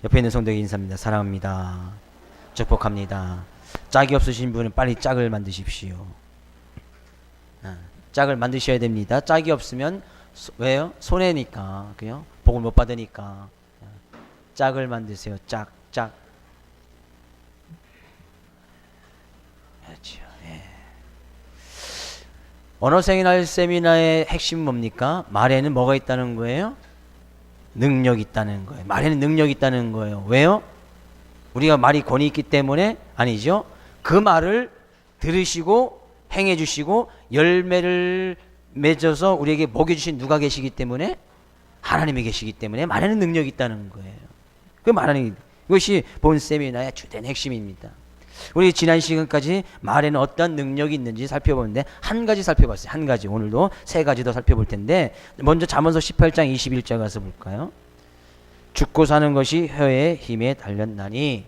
옆에 있는 성도에게 인사합니다. 사랑합니다. 축복합니다. 짝이 없으신 분은 빨리 짝을 만드십시오. 짝을 만드셔야 됩니다. 짝이 없으면 왜요? 손해니까. 그요? 복을 못 받으니까. 짝을 만드세요. 짝. 그렇죠. 예. 언어 세미나의 핵심은 뭡니까? 말에는 뭐가 있다는 거예요? 능력이 있다는 거예요. 말에는 능력이 있다는 거예요. 왜요? 우리가 말이 권위 있기 때문에 아니죠. 그 말을 들으시고 행해 주시고 열매를 맺어서 우리에게 먹여주신 누가 계시기 때문에 하나님이 계시기 때문에 말에는 능력이 있다는 거예요. 그 말하는 이것이 본 세미나의 주된 핵심입니다. 우리 지난 시간까지 말에는 어떤 능력이 있는지 살펴보는데 한 가지 살펴봤어요. 한 가지. 오늘도 세 가지 더 살펴볼 텐데 먼저 잠언서 18장 21절 가서 볼까요? 죽고 사는 것이 혀의 힘에 달렸나니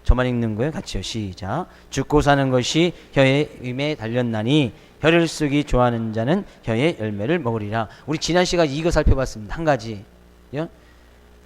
저만 읽는 거예요. 같이요. 시작. 죽고 사는 것이 혀의 힘에 달렸나니 혀를 쓰기 좋아하는 자는 혀의 열매를 먹으리라. 우리 지난 시간에 이거 살펴봤습니다. 한 가지.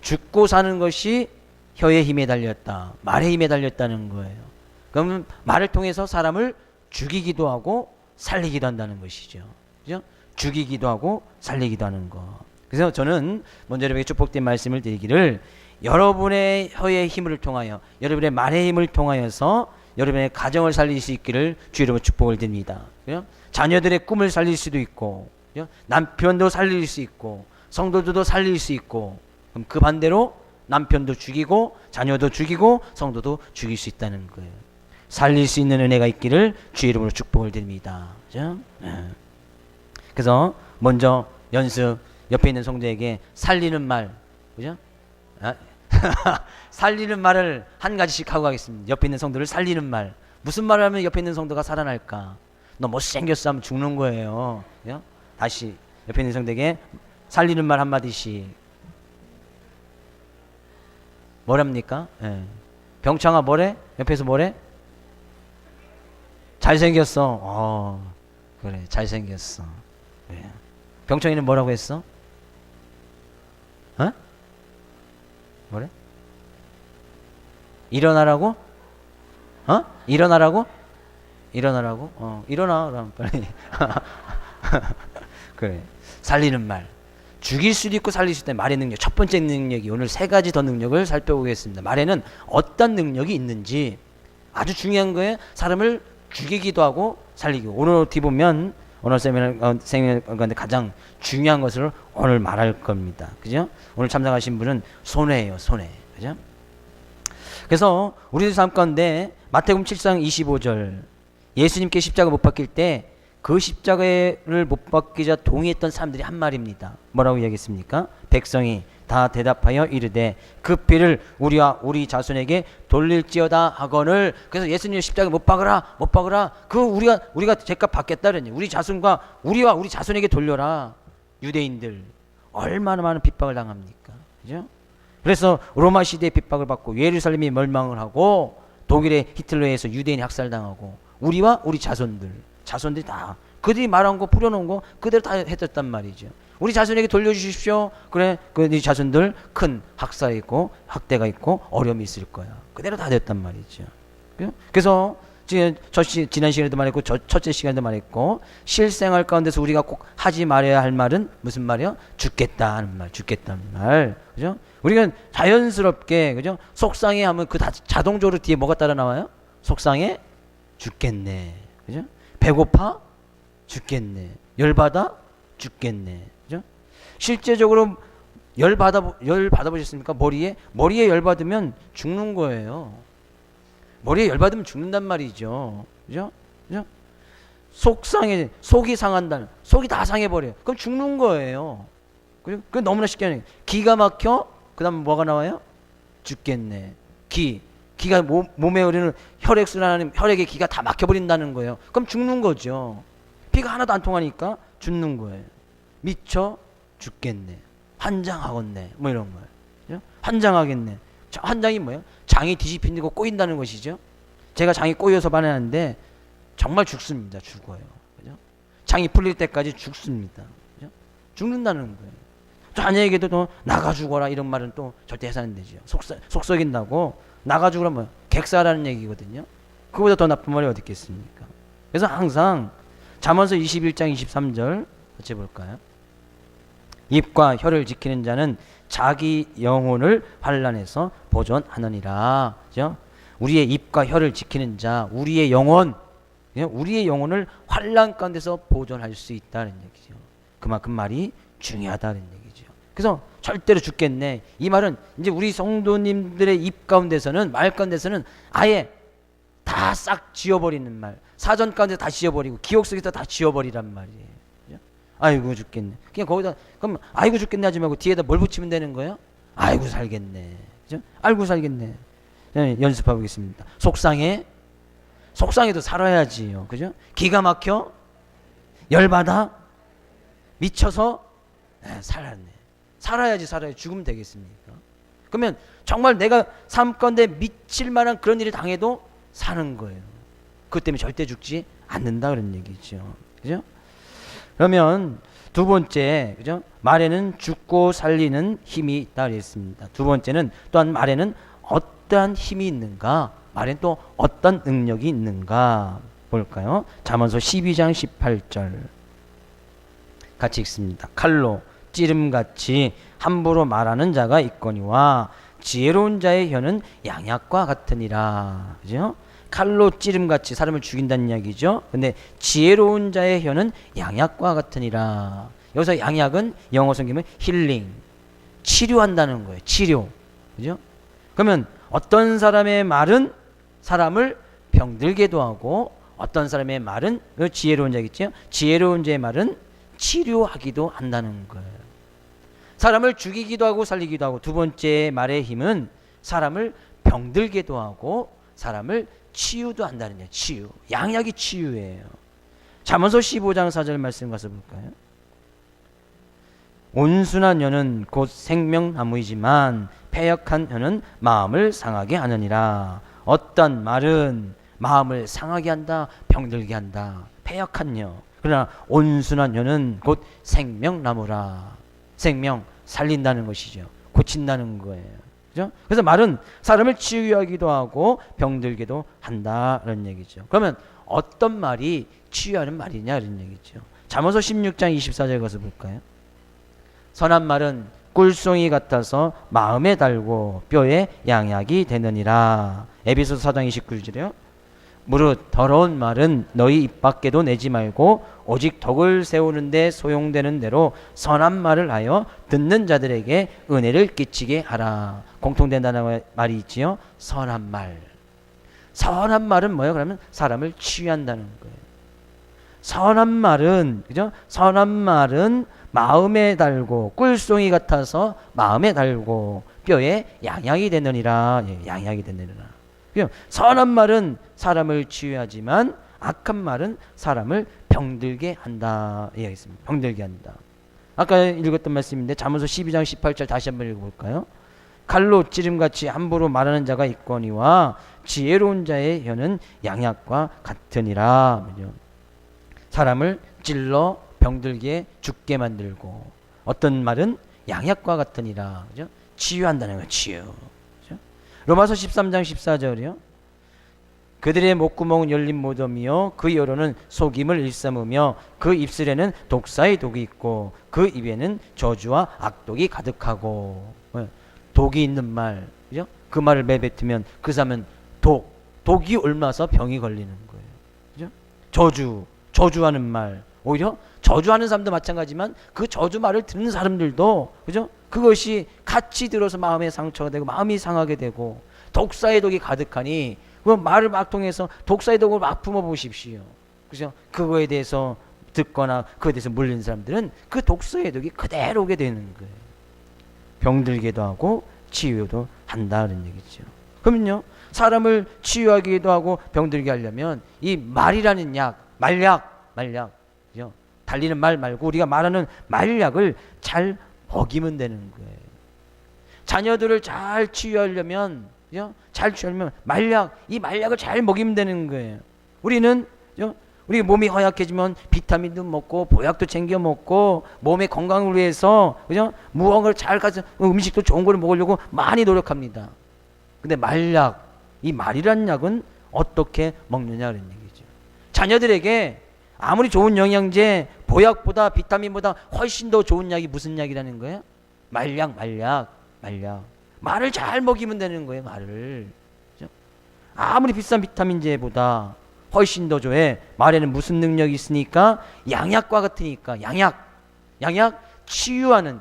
죽고 사는 것이 혀의 힘에 달렸다. 말의 힘에 달렸다는 거예요. 그러면 말을 통해서 사람을 죽이기도 하고 살리기도 한다는 것이죠. 그죠? 죽이기도 하고 살리기도 하는 거. 그래서 저는 먼저 여러분에게 축복된 말씀을 드리기를 여러분의 혀의 힘을 통하여 여러분의 말의 힘을 통하여서 여러분의 가정을 살릴 수 있기를 주 이름으로 축복을 드립니다. 그죠? 자녀들의 꿈을 살릴 수도 있고 그죠? 남편도 살릴 수 있고 성도들도 살릴 수 있고 그럼 그 반대로 남편도 죽이고 자녀도 죽이고 성도도 죽일 수 있다는 거예요. 살릴 수 있는 은혜가 있기를 주 이름으로 축복을 드립니다. 그죠? 그래서 먼저 연습 옆에 있는 성도에게 살리는 말, 그죠? 살리는 말을 한 가지씩 하고 가겠습니다. 옆에 있는 성도를 살리는 말. 무슨 말을 하면 옆에 있는 성도가 살아날까? 너 못생겼어 하면 죽는 거예요. 그죠? 다시 옆에 있는 성도에게 살리는 말 한마디씩. 뭐랍니까? 병창아 뭐래? 옆에서 뭐래? 잘생겼어. 그래 잘생겼어. 그래. 병창이는 뭐라고 했어? 뭐래? 일어나라고? 일어나라고? 일어나라고? 일어나 그럼 빨리. 그래. 살리는 말. 죽일 수도 있고 살릴 수도 있다. 말의 능력. 첫 번째 능력이 오늘 세 가지 더 능력을 살펴보겠습니다. 말에는 어떤 능력이 있는지 아주 중요한 거예요. 사람을 죽이기도 하고 살리기도. 오늘 어떻게 보면 오늘 세미나 가운데 가장 중요한 것을 오늘 말할 겁니다. 그죠? 오늘 참석하신 분은 손해예요. 손해. 그죠? 그래서 우리들 삶 가운데 마태복음 7장 25절 예수님께 십자가 못 박힐 때 그 십자가를 못 박기자 동의했던 사람들이 한 말입니다. 뭐라고 이야기했습니까? 백성이 다 대답하여 이르되 그 피를 우리와 우리 자손에게 돌릴지어다 하거늘. 그래서 예수님 십자가 못 박으라. 그 우리가 죄값 받겠다 그러니 우리 자손과 우리와 우리 자손에게 돌려라. 유대인들 얼마나 많은 핍박을 당합니까? 그죠? 그래서 로마 시대에 핍박을 받고 예루살렘이 멸망을 하고 독일의 히틀러에 의해서 유대인이 학살당하고 우리와 우리 자손들이 다 그들이 말한 거 뿌려놓은 거 그대로 다 했었단 말이죠. 우리 자손에게 돌려주십시오. 그래, 그 자손들 큰 학살이 있고 학대가 있고 어려움이 있을 거야. 그대로 다 됐단 말이죠. 그래서 지난 시간에도 말했고 첫째 시간에도 말했고 실생활 가운데서 우리가 꼭 하지 말아야 할 말은 무슨 말이요? 죽겠다는 말. 그죠? 우리가 자연스럽게 그죠? 속상해 하면 그 자동적으로 뒤에 뭐가 따라 나와요? 속상해? 죽겠네. 그죠? 배고파? 죽겠네. 열받아? 죽겠네. 그죠? 실제적으로 열 받아보셨습니까? 머리에 열 받으면 죽는 거예요. 머리에 열 받으면 죽는단 말이죠. 그죠? 속이 상한다는, 속이 다 상해버려요. 그럼 죽는 거예요. 그 너무나 쉽게 하는 거예요. 기가 막혀? 그 다음 뭐가 나와요? 죽겠네. 기가 몸에 흐르는 혈액순환하는 혈액의 기가 다 막혀버린다는 거예요. 그럼 죽는 거죠. 피가 하나도 안 통하니까 죽는 거예요. 미쳐 죽겠네. 환장하겠네. 뭐 이런 거예요. 환장하겠네. 환장이 뭐예요? 장이 뒤집히고 꼬인다는 것이죠. 제가 장이 꼬여서 반응하는데 정말 죽습니다. 죽어요. 그죠? 장이 풀릴 때까지 죽습니다. 그죠? 죽는다는 거예요. 자녀에게도 또 나가 죽어라 이런 말은 또 절대 해서는 안 되죠. 속썩인다고 나가 죽으라 뭐 객사라는 얘기거든요. 그보다 더 나쁜 말이 어디 있겠습니까? 그래서 항상 잠언서 21장 23절 같이 볼까요? 입과 혀를 지키는 자는 자기 영혼을 환난에서 보존하느니라. 그죠? 우리의 입과 혀를 지키는 자, 우리의 영혼을 환난 가운데서 보존할 수 있다는 얘기죠. 그만큼 말이 중요하다는 얘기죠. 그래서 절대로 죽겠네. 이 말은 이제 우리 성도님들의 입 가운데서는, 말 가운데서는 아예 다 싹 지워버리는 말, 사전 가운데 다 지워버리고 기억 속에서 다 지워버리란 말이에요. 그죠? 아이고 죽겠네. 그냥 거기다 그럼 아이고 죽겠네 하지 말고 뒤에다 뭘 붙이면 되는 거예요? 아이고 살겠네. 그죠? 아이고 살겠네. 네, 연습해 보겠습니다. 속상해도 살아야지요. 그죠? 기가 막혀? 열받아? 미쳐서? 네, 살아야지. 죽으면 되겠습니까? 그러면 정말 내가 삶건데 미칠 만한 그런 일을 당해도 사는 거예요. 그것 때문에 절대 죽지 않는다 그런 얘기죠. 그죠? 그러면 두 번째, 그죠? 말에는 죽고 살리는 힘이 있다 그랬습니다. 두 번째는 또한 말에는 어떠한 힘이 있는가? 말에는 또 어떤 능력이 있는가? 볼까요? 잠언서 12장 18절 같이 읽습니다. 칼로 찌름같이 함부로 말하는 자가 있거니와 지혜로운 자의 혀는 양약과 같으니라. 그죠? 칼로 찌름같이 사람을 죽인다는 이야기죠. 근데 지혜로운 자의 혀는 양약과 같으니라. 여기서 양약은 영어 성경은 힐링, 치료한다는 거예요. 치료. 그죠? 그러면 어떤 사람의 말은 사람을 병들게도 하고 어떤 사람의 말은 지혜로운 자겠죠. 지혜로운 자의 말은 치료하기도 한다는 거예요. 사람을 죽이기도 하고 살리기도 하고, 두 번째 말의 힘은 사람을 병들게도 하고 사람을 치유도 한다는 거예요. 치유. 양약이 치유예요. 잠언서 15장 4절 말씀 가서 볼까요? 온순한 혀는 곧 생명나무이지만 패역한 혀는 마음을 상하게 하느니라. 어떤 말은 마음을 상하게 한다, 병들게 한다. 패역한 혀. 그러나 온순한 혀는 곧 생명나무라. 생명, 살린다는 것이죠. 고친다는 거예요. 그죠? 그래서 말은 사람을 치유하기도 하고 병들게도 한다는 얘기죠. 그러면 어떤 말이 치유하는 말이냐 이런 얘기죠. 잠언서 16장 24절 가서 볼까요? 선한 말은 꿀송이 같아서 마음에 달고 뼈에 양약이 되느니라. 에베소서 4장 29절이요. 무릇 더러운 말은 너희 입 밖에도 내지 말고 오직 덕을 세우는데 소용되는 대로 선한 말을 하여 듣는 자들에게 은혜를 끼치게 하라. 공통된다는 말이 있지요. 선한 말. 선한 말은 뭐예요? 그러면 사람을 치유한다는 거예요. 선한 말은, 그죠? 선한 말은 마음에 달고 꿀송이 같아서 마음에 달고 뼈에 양약이 되느니라. 예, 양약이 되느니라. 선한 말은 사람을 치유하지만 악한 말은 사람을 병들게 한다. 이야기했습니다. 병들게 한다. 아까 읽었던 말씀인데 잠언서 12장 18절 다시 한번 읽어볼까요? 칼로 찌름같이 함부로 말하는 자가 있거니와 지혜로운 자의 혀는 양약과 같으니라. 사람을 찔러 병들게 죽게 만들고, 어떤 말은 양약과 같으니라. 그죠? 치유한다는 거예요. 치유. 로마서 13장 14절이요. 그들의 목구멍은 열린 모덤이요 그 여로는 속임을 일삼으며 그 입술에는 독사의 독이 있고 그 입에는 저주와 악독이 가득하고. 독이 있는 말, 그죠? 그 말을 내뱉으면 그 사람은 독이 옮아서 병이 걸리는 거예요. 그죠? 저주하는 말, 오히려 저주하는 사람도 마찬가지지만 그 저주 말을 듣는 사람들도, 그죠? 그것이 같이 들어서 마음에 상처가 되고 마음이 상하게 되고, 독사의 독이 가득하니 그 말을 막 통해서 독사의 독을 막 품어보십시오. 그죠? 그거에 대해서 듣거나 그거에 대해서 물린 사람들은 그 독사의 독이 그대로 오게 되는 거예요. 병들게도 하고 치유도 한다는 얘기죠. 그러면요, 사람을 치유하기도 하고 병들게 하려면 이 말이라는 말약, 그죠? 달리는 말 말고 우리가 말하는 말약을 잘 먹이면 되는 거예요. 자녀들을 잘 치유하려면, 그죠? 잘 치유하려면 이 말약을 잘 먹이면 되는 거예요. 우리는, 그죠? 우리 몸이 허약해지면 비타민도 먹고 보약도 챙겨 먹고 몸의 건강을 위해서 그죠? 무언가를 잘 가져 음식도 좋은 걸 먹으려고 많이 노력합니다. 근데 말약, 이 말이란 약은 어떻게 먹느냐 그런 얘기죠. 자녀들에게 아무리 좋은 영양제, 보약보다 비타민보다 훨씬 더 좋은 약이 무슨 약이라는 거예요? 말약. 말을 잘 먹이면 되는 거예요. 말을. 그죠? 아무리 비싼 비타민제보다 훨씬 더 좋아해. 말에는 무슨 능력이 있으니까? 양약과 같으니까. 양약 치유하는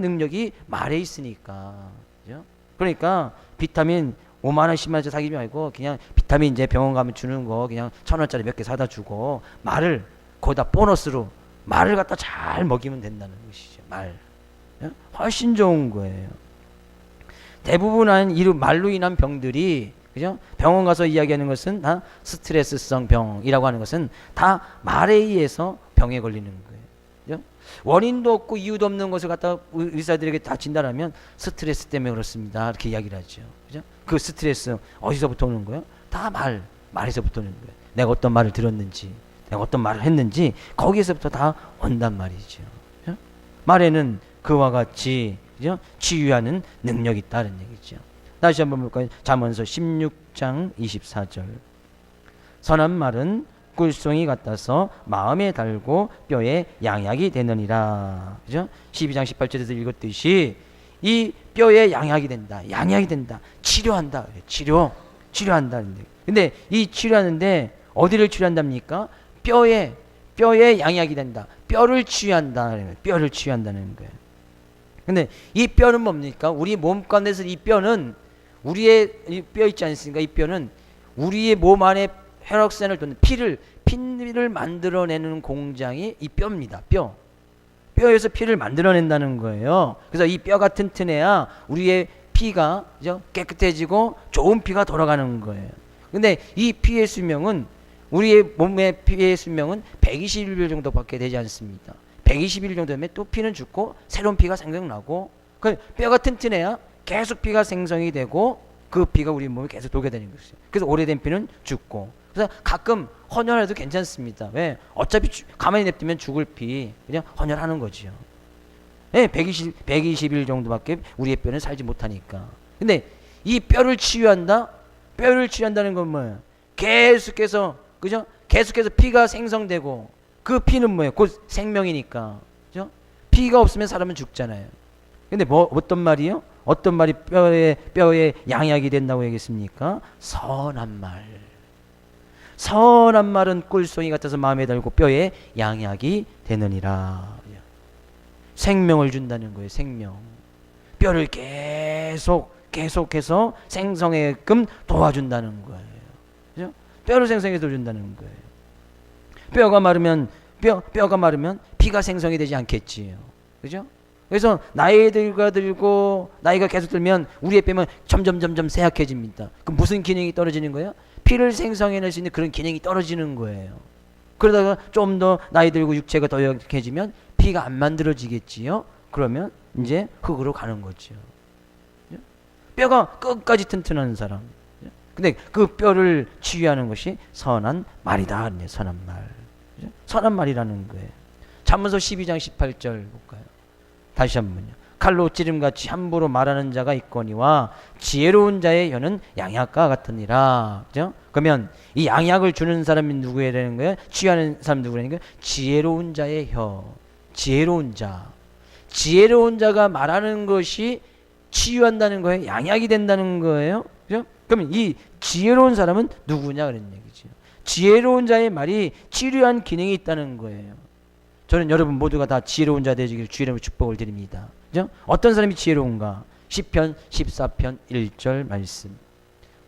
능력이 말에 있으니까. 그죠? 그러니까 비타민 5만 원, 10만 원짜리 사기 말고 그냥 비타민제 병원 가면 주는 거 그냥 1,000원짜리 몇 개 사다 주고 말을 거기다 보너스로 말을 갖다 잘 먹이면 된다는 것이죠. 말. 훨씬 좋은 거예요. 대부분은 말로 인한 병들이 그죠? 병원 가서 이야기하는 것은 다 스트레스성 병이라고 하는 것은 다 말에 의해서 병에 걸리는 거예요. 그죠? 원인도 없고 이유도 없는 것을 갖다 의사들에게 다 진단하면 스트레스 때문에 그렇습니다. 이렇게 이야기를 하죠. 그죠? 그 스트레스 어디서부터 오는 거예요? 다 말에서부터 오는 거예요. 내가 어떤 말을 들었는지, 내가 어떤 말을 했는지 거기에서부터 다 온단 말이죠. 그죠? 말에는 그와 같이 그죠? 치유하는 능력이 있다는 얘기죠. 다시 한번 볼까요? 잠언서 16장 24절. 선한 말은 꿀송이 같아서 마음에 달고 뼈에 양약이 되느니라. 그죠? 12장 18절에서 읽었듯이 이 뼈에 양약이 된다. 치료한다. 치료한다. 근데 이 치료하는데 어디를 치료한답니까? 뼈에 양약이 된다. 뼈를 치유한다는 거예요. 근데 이 뼈는 뭡니까? 우리 몸 가운데서 이 뼈는 우리의 이 뼈 있지 않습니까? 이 뼈는 우리의 몸 안에 혈액순환을 돕는 피를 만들어내는 공장이 이 뼈입니다. 뼈에서 피를 만들어낸다는 거예요. 그래서 이 뼈가 튼튼해야 우리의 피가 그죠? 깨끗해지고 좋은 피가 돌아가는 거예요. 근데 이 피의 수명은 우리의 몸의 피의 수명은 120일 정도밖에 되지 않습니다. 120일 정도 되면 또 피는 죽고 새로운 피가 생성나고 그 뼈가 튼튼해야 계속 피가 생성이 되고 그 피가 우리 몸에 계속 돌게 되는 것이죠. 그래서 오래된 피는 죽고 그래서 가끔 헌혈해도 괜찮습니다. 왜? 어차피 가만히 냅두면 죽을 피 그냥 헌혈하는 거지요. 네, 120일 정도밖에 우리의 뼈는 살지 못하니까. 근데 이 뼈를 치유한다는 건 뭐예요? 계속해서 그죠? 계속해서 피가 생성되고 그 피는 뭐예요? 곧 생명이니까. 그죠? 피가 없으면 사람은 죽잖아요. 근데 어떤 말이요? 어떤 말이 뼈에 양약이 된다고 얘기했습니까? 선한 말은 꿀송이 같아서 마음에 달고 뼈에 양약이 되느니라. 생명을 준다는 거예요. 생명. 뼈를 계속해서 생성하게끔 도와준다는 거예요. 그죠? 뼈를 생성해서 준다는 거예요. 뼈가 마르면 피가 생성이 되지 않겠지요. 그죠? 그래서 나이가 들고 나이가 계속 들면 우리의 뼈는 점점 쇠약해집니다. 그럼 무슨 기능이 떨어지는 거예요? 피를 생성해낼 수 있는 그런 기능이 떨어지는 거예요. 그러다가 좀 더 나이 들고 육체가 더 약해지면 피가 안 만들어지겠지요. 그러면 이제 흙으로 가는 거죠. 뼈가 끝까지 튼튼한 사람. 근데 그 뼈를 치유하는 것이 선한 말이다. 선한 말. 선한 말이라는 거예요. 잠언서 12장 18절 볼까요? 다시 한번요. 칼로 찌름같이 함부로 말하는 자가 있거니와 지혜로운 자의 혀는 양약과 같으니라. 그죠? 그러면 이 양약을 주는 사람이 누구라는 거예요? 치유하는 사람 누구라는 거예요? 지혜로운 자의 혀. 지혜로운 자가 말하는 것이 치유한다는 거예요. 양약이 된다는 거예요. 그죠? 그러면 이 지혜로운 사람은 누구냐 그런 얘기죠. 지혜로운 자의 말이 치료한 기능이 있다는 거예요. 저는 여러분 모두가 다 지혜로운 자 되시길 주의 이름으로 축복을 드립니다. 그죠? 어떤 사람이 지혜로운가? 시편 14편 1절 말씀.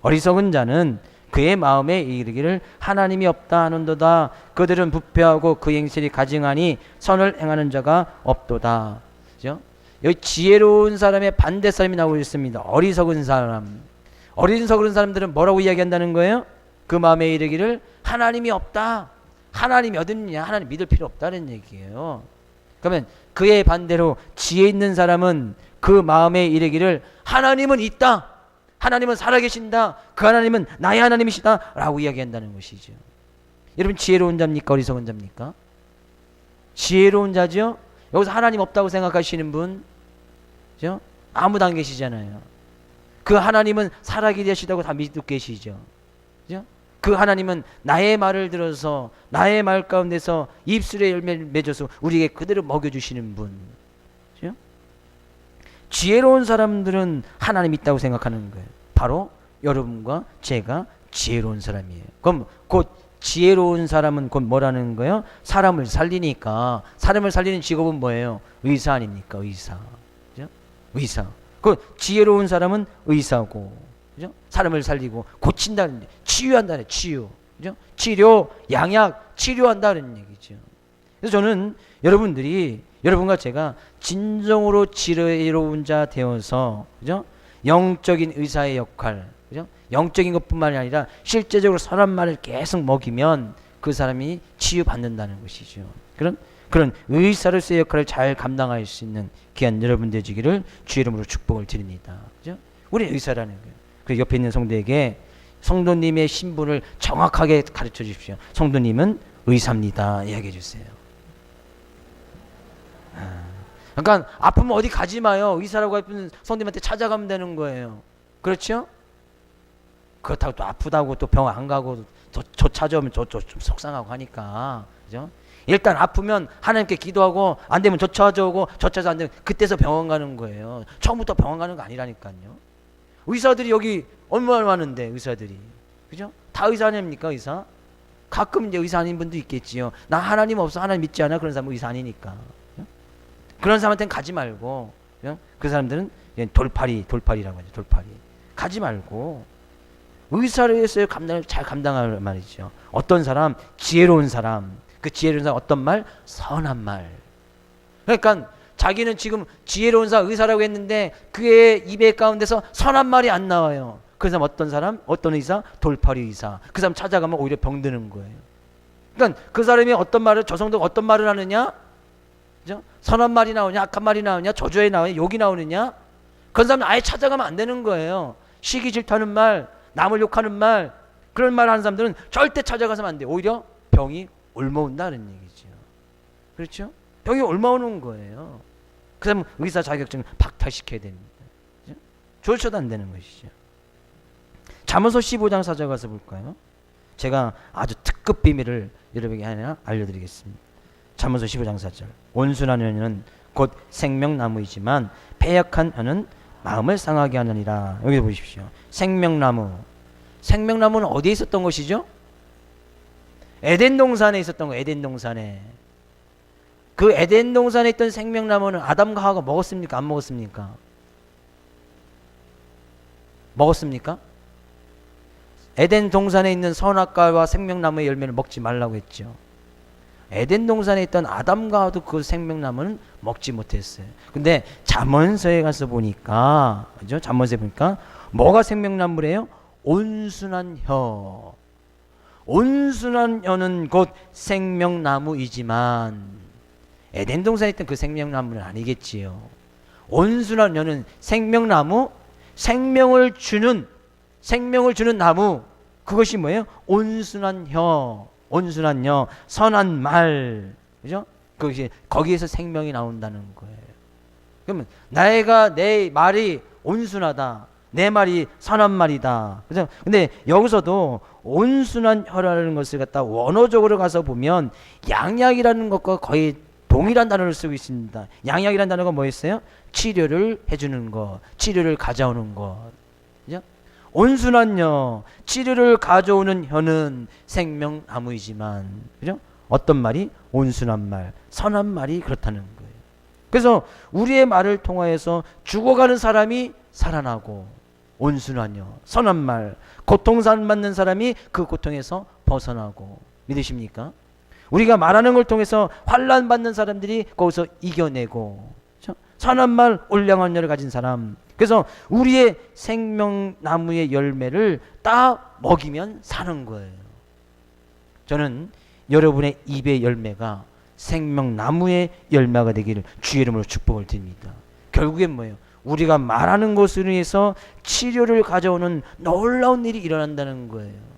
어리석은 자는 그의 마음에 이르기를 하나님이 없다 하는도다. 그들은 부패하고 그 행실이 가증하니 선을 행하는 자가 없도다. 그죠? 여기 지혜로운 사람의 반대 사람이 나오고 있습니다. 어리석은 사람. 어리석은 사람들은 뭐라고 이야기한다는 거예요? 그 마음에 이르기를 하나님이 없다. 하나님이 어딨냐? 하나님 믿을 필요 없다는 얘기예요. 그러면 그의 반대로 지혜 있는 사람은 그 마음에 이르기를 하나님은 있다. 하나님은 살아계신다. 그 하나님은 나의 하나님이시다. 라고 이야기한다는 것이죠. 여러분 지혜로운 자입니까? 어리석은 자입니까? 지혜로운 자죠? 여기서 하나님 없다고 생각하시는 분, 그죠? 아무도 안 계시잖아요. 그 하나님은 살아계시다고 다 믿고 계시죠. 그죠? 그 하나님은 나의 말을 들어서 나의 말 가운데서 입술에 열매를 맺어서 우리에게 그대로 먹여주시는 분. 그죠? 지혜로운 사람들은 하나님 있다고 생각하는 거예요. 바로 여러분과 제가 지혜로운 사람이에요. 그럼 곧 지혜로운 사람은 곧 뭐라는 거예요? 사람을 살리니까. 사람을 살리는 직업은 뭐예요? 의사 아닙니까? 의사. 그죠? 의사. 그 지혜로운 사람은 의사고, 그죠? 사람을 살리고 고친다는, 치유한다는, 치유. 그죠? 치료, 양약, 치료한다는 얘기죠. 그래서 저는 여러분들이, 여러분과 제가 진정으로 지혜로운 자 되어서, 그죠? 영적인 의사의 역할, 그죠? 영적인 것뿐만이 아니라 실제적으로 선한 말을 계속 먹이면 그 사람이 치유받는다는 것이죠. 그런 의사로서의 역할을 잘 감당할 수 있는 귀한 여러분 되시기를 주의 이름으로 축복을 드립니다. 그죠? 우리 의사라는 거예요. 그 옆에 있는 성도에게 성도님의 신분을 정확하게 가르쳐 주십시오. 성도님은 의사입니다. 이야기해 주세요. 그러니까 아프면 어디 가지 마요. 의사라고 하면 성도님한테 찾아가면 되는 거예요. 그렇죠? 그렇다고 또 아프다고 또 병원 안 가고 저 찾아오면 저 좀 속상하고 하니까, 그죠? 일단 아프면 하나님께 기도하고 안 되면 저 찾아오고 저 찾아 안 되면 그때서 병원 가는 거예요. 처음부터 병원 가는 거 아니라니까요. 의사들이 여기 얼마나 많은데 의사들이, 그죠? 다 의사 아닙니까? 의사? 가끔 이제 의사 아닌 분도 있겠지요. 나 하나님 없어, 하나님 믿지 않아, 그런 사람은 의사 아니니까. 그죠? 그런 사람한테는 가지 말고, 그죠? 그 사람들은 돌팔이라고 하죠. 돌팔이. 가지 말고 의사로서의 감당을 잘 감당할 말이죠. 어떤 사람? 지혜로운 사람. 그 지혜로운 사람 어떤 말? 선한 말. 그러니까 자기는 지금 지혜로운 사람 의사라고 했는데 그의 입에 가운데서 선한 말이 안 나와요. 그 사람 어떤 사람? 어떤 의사? 돌팔이 의사. 그 사람 찾아가면 오히려 병드는 거예요. 그러니까 그 사람이 어떤 말을, 저 성도가 어떤 말을 하느냐? 그죠? 선한 말이 나오냐? 악한 말이 나오냐? 저주에 나오냐? 욕이 나오느냐? 그런 사람은 아예 찾아가면 안 되는 거예요. 시기 질투하는 말, 남을 욕하는 말, 그런 말 하는 사람들은 절대 찾아가서는 안 돼요. 오히려 병이 옮아온다는 얘기죠. 그렇죠? 병이 옮아오는 거예요. 그 사람은 의사 자격증을 박탈시켜야 됩니다. 그렇죠? 조처도 안 되는 것이죠. 잠언서 15장 4절 가서 볼까요? 제가 아주 특급 비밀을 여러분에게 하나 알려드리겠습니다. 잠언서 15장 4절. 온순한 혀는 곧 생명나무이지만 패역한 혀는 마음을 상하게 하느니라. 여기 보십시오. 생명나무. 생명나무는 어디에 있었던 것이죠? 에덴 동산에 있었던 거. 에덴 동산에. 그 에덴 동산에 있던 생명나무는 아담과 하와가 먹었습니까? 안 먹었습니까? 먹었습니까? 에덴 동산에 있는 선악과와 생명나무의 열매를 먹지 말라고 했죠. 에덴 동산에 있던 아담과 하와도 그 생명나무는 먹지 못했어요. 근데 잠언서에 가서 보니까, 그죠? 잠언서에 보니까 뭐가 생명나무래요? 온순한 혀. 온순한 혀는 곧 생명나무이지만 에덴 동산에 있던 그 생명나무는 아니겠지요. 온순한 혀는 생명나무, 생명을 주는 나무. 그것이 뭐예요? 온순한 혀, 온순한 혀, 선한 말, 그죠? 그것이 거기에서 생명이 나온다는 거예요. 그러면 내 말이 온순하다, 내 말이 선한 말이다. 그죠? 근데 여기서도 온순한 혀라는 것을 갖다 원어적으로 가서 보면 양약이라는 것과 거의 동일한 단어를 쓰고 있습니다. 양약이라는 단어가 뭐였어요? 치료를 해주는 것, 치료를 가져오는 것. 그죠? 온순한 혀, 치료를 가져오는 혀는 생명나무이지만, 그죠? 어떤 말이? 온순한 말, 선한 말이 그렇다는 거예요. 그래서 우리의 말을 통하여서 죽어가는 사람이 살아나고, 온순한 혀, 선한 말, 고통받는 사람이 그 고통에서 벗어나고. 믿으십니까? 우리가 말하는 걸 통해서 환난 받는 사람들이 거기서 이겨내고, 그렇죠? 선한 말, 올량한 혀를 가진 사람. 그래서 우리의 생명나무의 열매를 딱 먹이면 사는 거예요. 저는 여러분의 입의 열매가 생명나무의 열매가 되기를 주의 이름으로 축복을 드립니다. 결국엔 뭐예요? 우리가 말하는 것으로 해서 치료를 가져오는 놀라운 일이 일어난다는 거예요.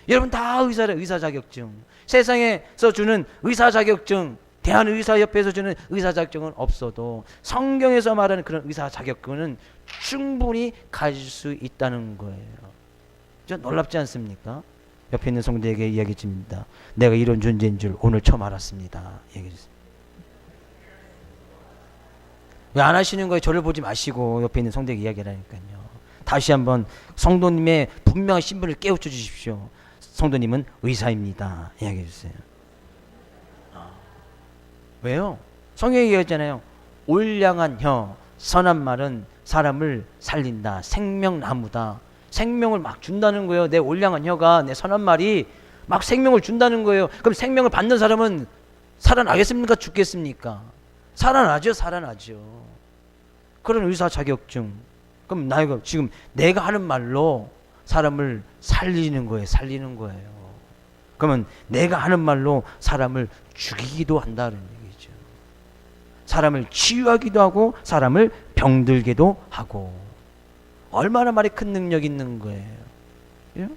여러분 다 의사래. 의사 자격증. 세상에서 주는 의사 자격증, 대한의사협회에서 주는 의사 자격증은 없어도 성경에서 말하는 그런 의사 자격증은 충분히 가질 수 있다는 거예요. 좀 놀랍지 않습니까? 옆에 있는 성도에게 이야기 줍니다. 내가 이런 존재인 줄 오늘 처음 알았습니다. 얘기해 주세요. 왜 안 하시는 거예요? 저를 보지 마시고 옆에 있는 성도에게 이야기하라니까요. 다시 한번 성도님의 분명한 신분을 깨우쳐 주십시오. 성도님은 의사입니다. 이야기해 주세요. 왜요? 성경에 얘기했잖아요. 올량한 혀, 선한 말은 사람을 살린다. 생명나무다. 생명을 막 준다는 거예요. 내 올량한 혀가, 내 선한 말이 막 생명을 준다는 거예요. 그럼 생명을 받는 사람은 살아나겠습니까? 죽겠습니까? 살아나죠. 살아나죠. 그런 의사 자격증. 그럼 지금 내가 하는 말로 사람을 살리는 거예요. 살리는 거예요. 그러면 내가 하는 말로 사람을 죽이기도 한다는 얘기죠. 사람을 치유하기도 하고 사람을 병들게도 하고. 얼마나 말이 큰 능력이 있는 거예요. 예?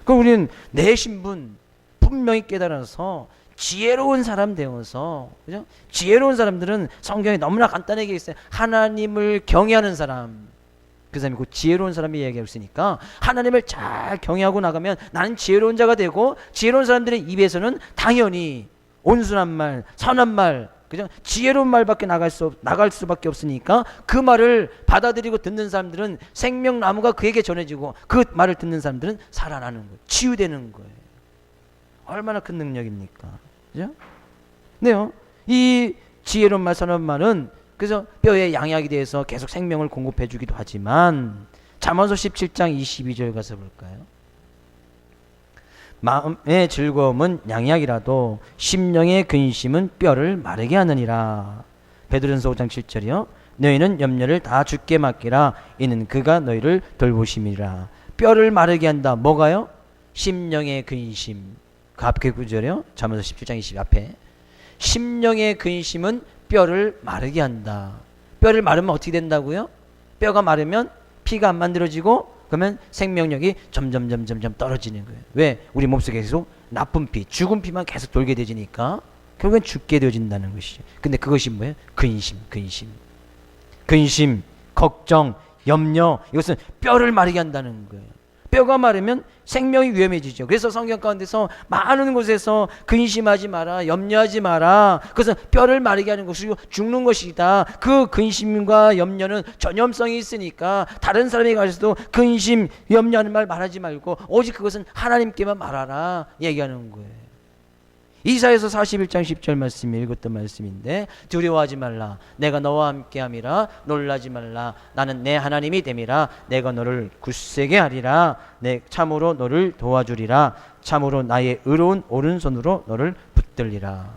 그럼 우리는 내 신분 분명히 깨달아서 지혜로운 사람 되어서, 그죠? 지혜로운 사람들은 성경에 너무나 간단하게 있어요. 하나님을 경외하는 사람. 그 사람이 곧 지혜로운 사람이 얘기하고 있으니까 하나님을 잘 경외하고 나가면 나는 지혜로운 자가 되고, 지혜로운 사람들의 입에서는 당연히 온순한 말, 선한 말, 그죠? 지혜로운 말밖에 나갈 수밖에 없으니까 그 말을 받아들이고 듣는 사람들은 생명나무가 그에게 전해지고, 그 말을 듣는 사람들은 살아나는 거예요. 치유되는 거예요. 얼마나 큰 능력입니까? 그죠? 네요. 이 지혜로운 말, 선한 말은 그래서 뼈에 양약이 돼서 계속 생명을 공급해 주기도 하지만, 잠언서 17장 22절 가서 볼까요? 마음의 즐거움은 양약이라도 심령의 근심은 뼈를 마르게 하느니라. 베드로전서 5장 7절이요. 너희는 염려를 다 주께 맡기라. 이는 그가 너희를 돌보심이라. 뼈를 마르게 한다. 뭐가요? 심령의 근심. 그 앞에 구절이요. 잠언서 17장 20 앞에. 심령의 근심은 뼈를 마르게 한다. 뼈를 마르면 어떻게 된다고요? 뼈가 마르면 피가 안 만들어지고, 그러면 생명력이 점점 떨어지는 거예요. 왜? 우리 몸속에 계속 나쁜 피, 죽은 피만 계속 돌게 되지니까 결국엔 죽게 되어진다는 것이죠. 근데 그것이 뭐예요? 근심, 걱정, 염려. 이것은 뼈를 마르게 한다는 거예요. 뼈가 마르면 생명이 위험해지죠. 그래서 성경 가운데서 많은 곳에서 근심하지 마라, 염려하지 마라. 그것은 뼈를 마르게 하는 것이고 죽는 것이다. 그 근심과 염려는 전염성이 있으니까 다른 사람에게 가서도 근심, 염려하는 말 말하지 말고 오직 그것은 하나님께만 말하라 얘기하는 거예요. 이사야서 41장 10절 말씀이 읽었던 말씀인데, 두려워하지 말라. 내가 너와 함께함이라. 놀라지 말라. 나는 내 하나님이 됨이라. 내가 너를 굳세게 하리라. 내 참으로 너를 도와주리라. 참으로 나의 의로운 오른손으로 너를 붙들리라.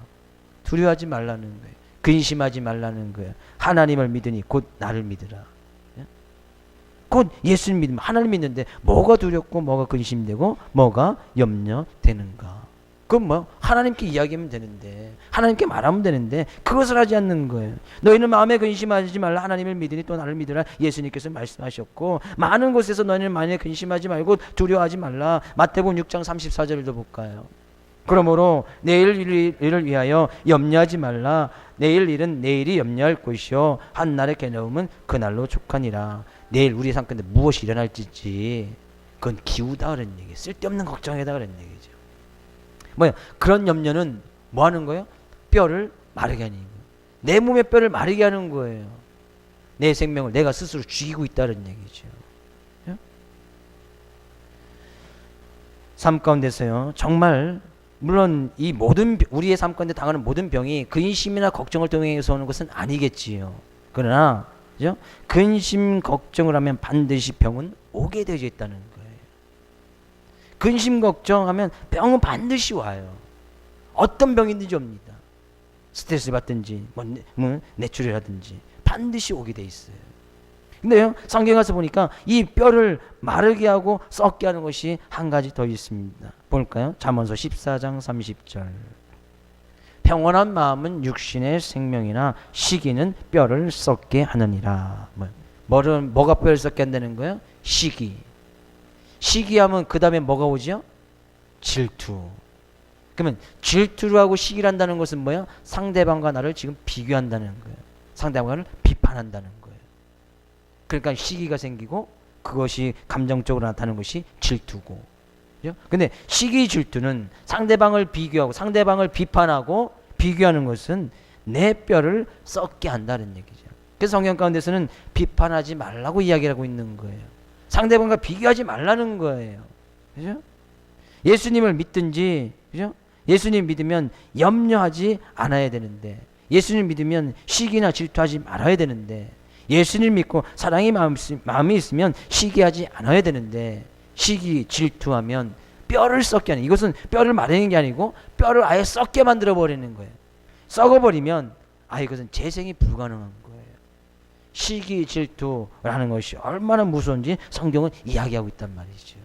두려워하지 말라는 거예요. 근심하지 말라는 거예요. 하나님을 믿으니 곧 나를 믿으라. 곧 예수를 믿으면 하나님 믿는데 뭐가 두렵고 뭐가 근심되고 뭐가 염려되는가? 그건 뭐 하나님께 이야기하면 되는데, 하나님께 말하면 되는데 그것을 하지 않는 거예요. 너희는 마음에 근심하지 말라. 하나님을 믿으니 또 나를 믿으라. 예수님께서 말씀하셨고, 많은 곳에서 너희는 만에 근심하지 말고 두려워하지 말라. 마태복음 6장 34절도 볼까요? 그러므로 내일 일을 위하여 염려하지 말라. 내일 일은 내일이 염려할 것이요 한날의 괴로움은 그날로 족하니라. 내일 우리 삶 가운데 무엇이 일어날지 그건 기우다 그런 얘기, 쓸데없는 걱정이다 그런 얘기죠. 뭐야? 그런 염려는 뭐 하는 거예요? 뼈를 마르게 하는 거예요. 내 몸의 뼈를 마르게 하는 거예요. 내 생명을 내가 스스로 죽이고 있다는 얘기죠. 삶 가운데서요, 정말 물론 이 모든 우리의 삶 가운데 당하는 모든 병이 근심이나 걱정을 통해서 오는 것은 아니겠지요. 그러나 그죠? 근심 걱정을 하면 반드시 병은 오게 되어 있다는 거예요. 근심 걱정하면 병은 반드시 와요. 어떤 병이든지 옵니다. 스트레스 받든지 뭐 뇌출혈하든지 반드시 오게 돼 있어요. 근데요, 성경 가서 보니까 이 뼈를 마르게 하고 썩게 하는 것이 한 가지 더 있습니다. 볼까요? 잠언서 14장 30절. 평온한 마음은 육신의 생명이나 시기는 뼈를 썩게 하느니라. 뭐가 뼈를 썩게 한다는 거예요? 시기하면 그 다음에 뭐가 오죠? 질투. 그러면 질투를 하고 시기를 한다는 것은 뭐야? 상대방과 나를 지금 비교한다는 거예요. 상대방을 비판한다는 거예요. 그러니까 시기가 생기고 그것이 감정적으로 나타나는 것이 질투고. 그죠? 근데 시기 질투는 상대방을 비교하고 상대방을 비판하고 비교하는 것은 내 뼈를 썩게 한다는 얘기죠. 그래서 성경 가운데서는 비판하지 말라고 이야기를 하고 있는 거예요. 상대방과 비교하지 말라는 거예요. 그죠? 예수님을 믿든지, 그죠? 예수님 믿으면 염려하지 않아야 되는데, 예수님 믿으면 시기나 질투하지 말아야 되는데, 예수님 믿고 사랑의 마음이 있으면 시기하지 않아야 되는데, 시기, 질투하면 뼈를 썩게 하는, 이것은 뼈를 마르는 게 아니고 뼈를 아예 썩게 만들어 버리는 거예요. 썩어버리면 이것은 재생이 불가능한 거예요. 시기, 질투라는 것이 얼마나 무서운지 성경은 이야기하고 있단 말이죠.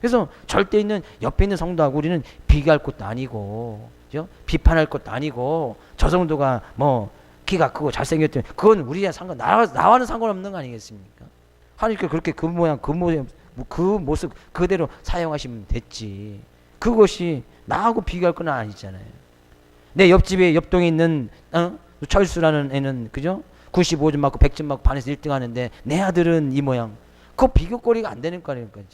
그래서 절대 있는 옆에 있는 성도하고 우리는 비교할 것도 아니고, 그죠? 비판할 것도 아니고, 저 정도가 뭐 키가 크고 잘생겼더니 그건 우리랑 나와는 상관없는 거 아니겠습니까? 하니까 그렇게 그 모습 그대로 사용하시면 됐지. 그것이 나하고 비교할 건 아니잖아요. 내 옆집에 옆동에 있는 철수라는 애는, 그죠? 95점 맞고 100점 맞고 반에서 1등 하는데 내 아들은 이 모양. 그거 비교거리가 안 되는 거니까요.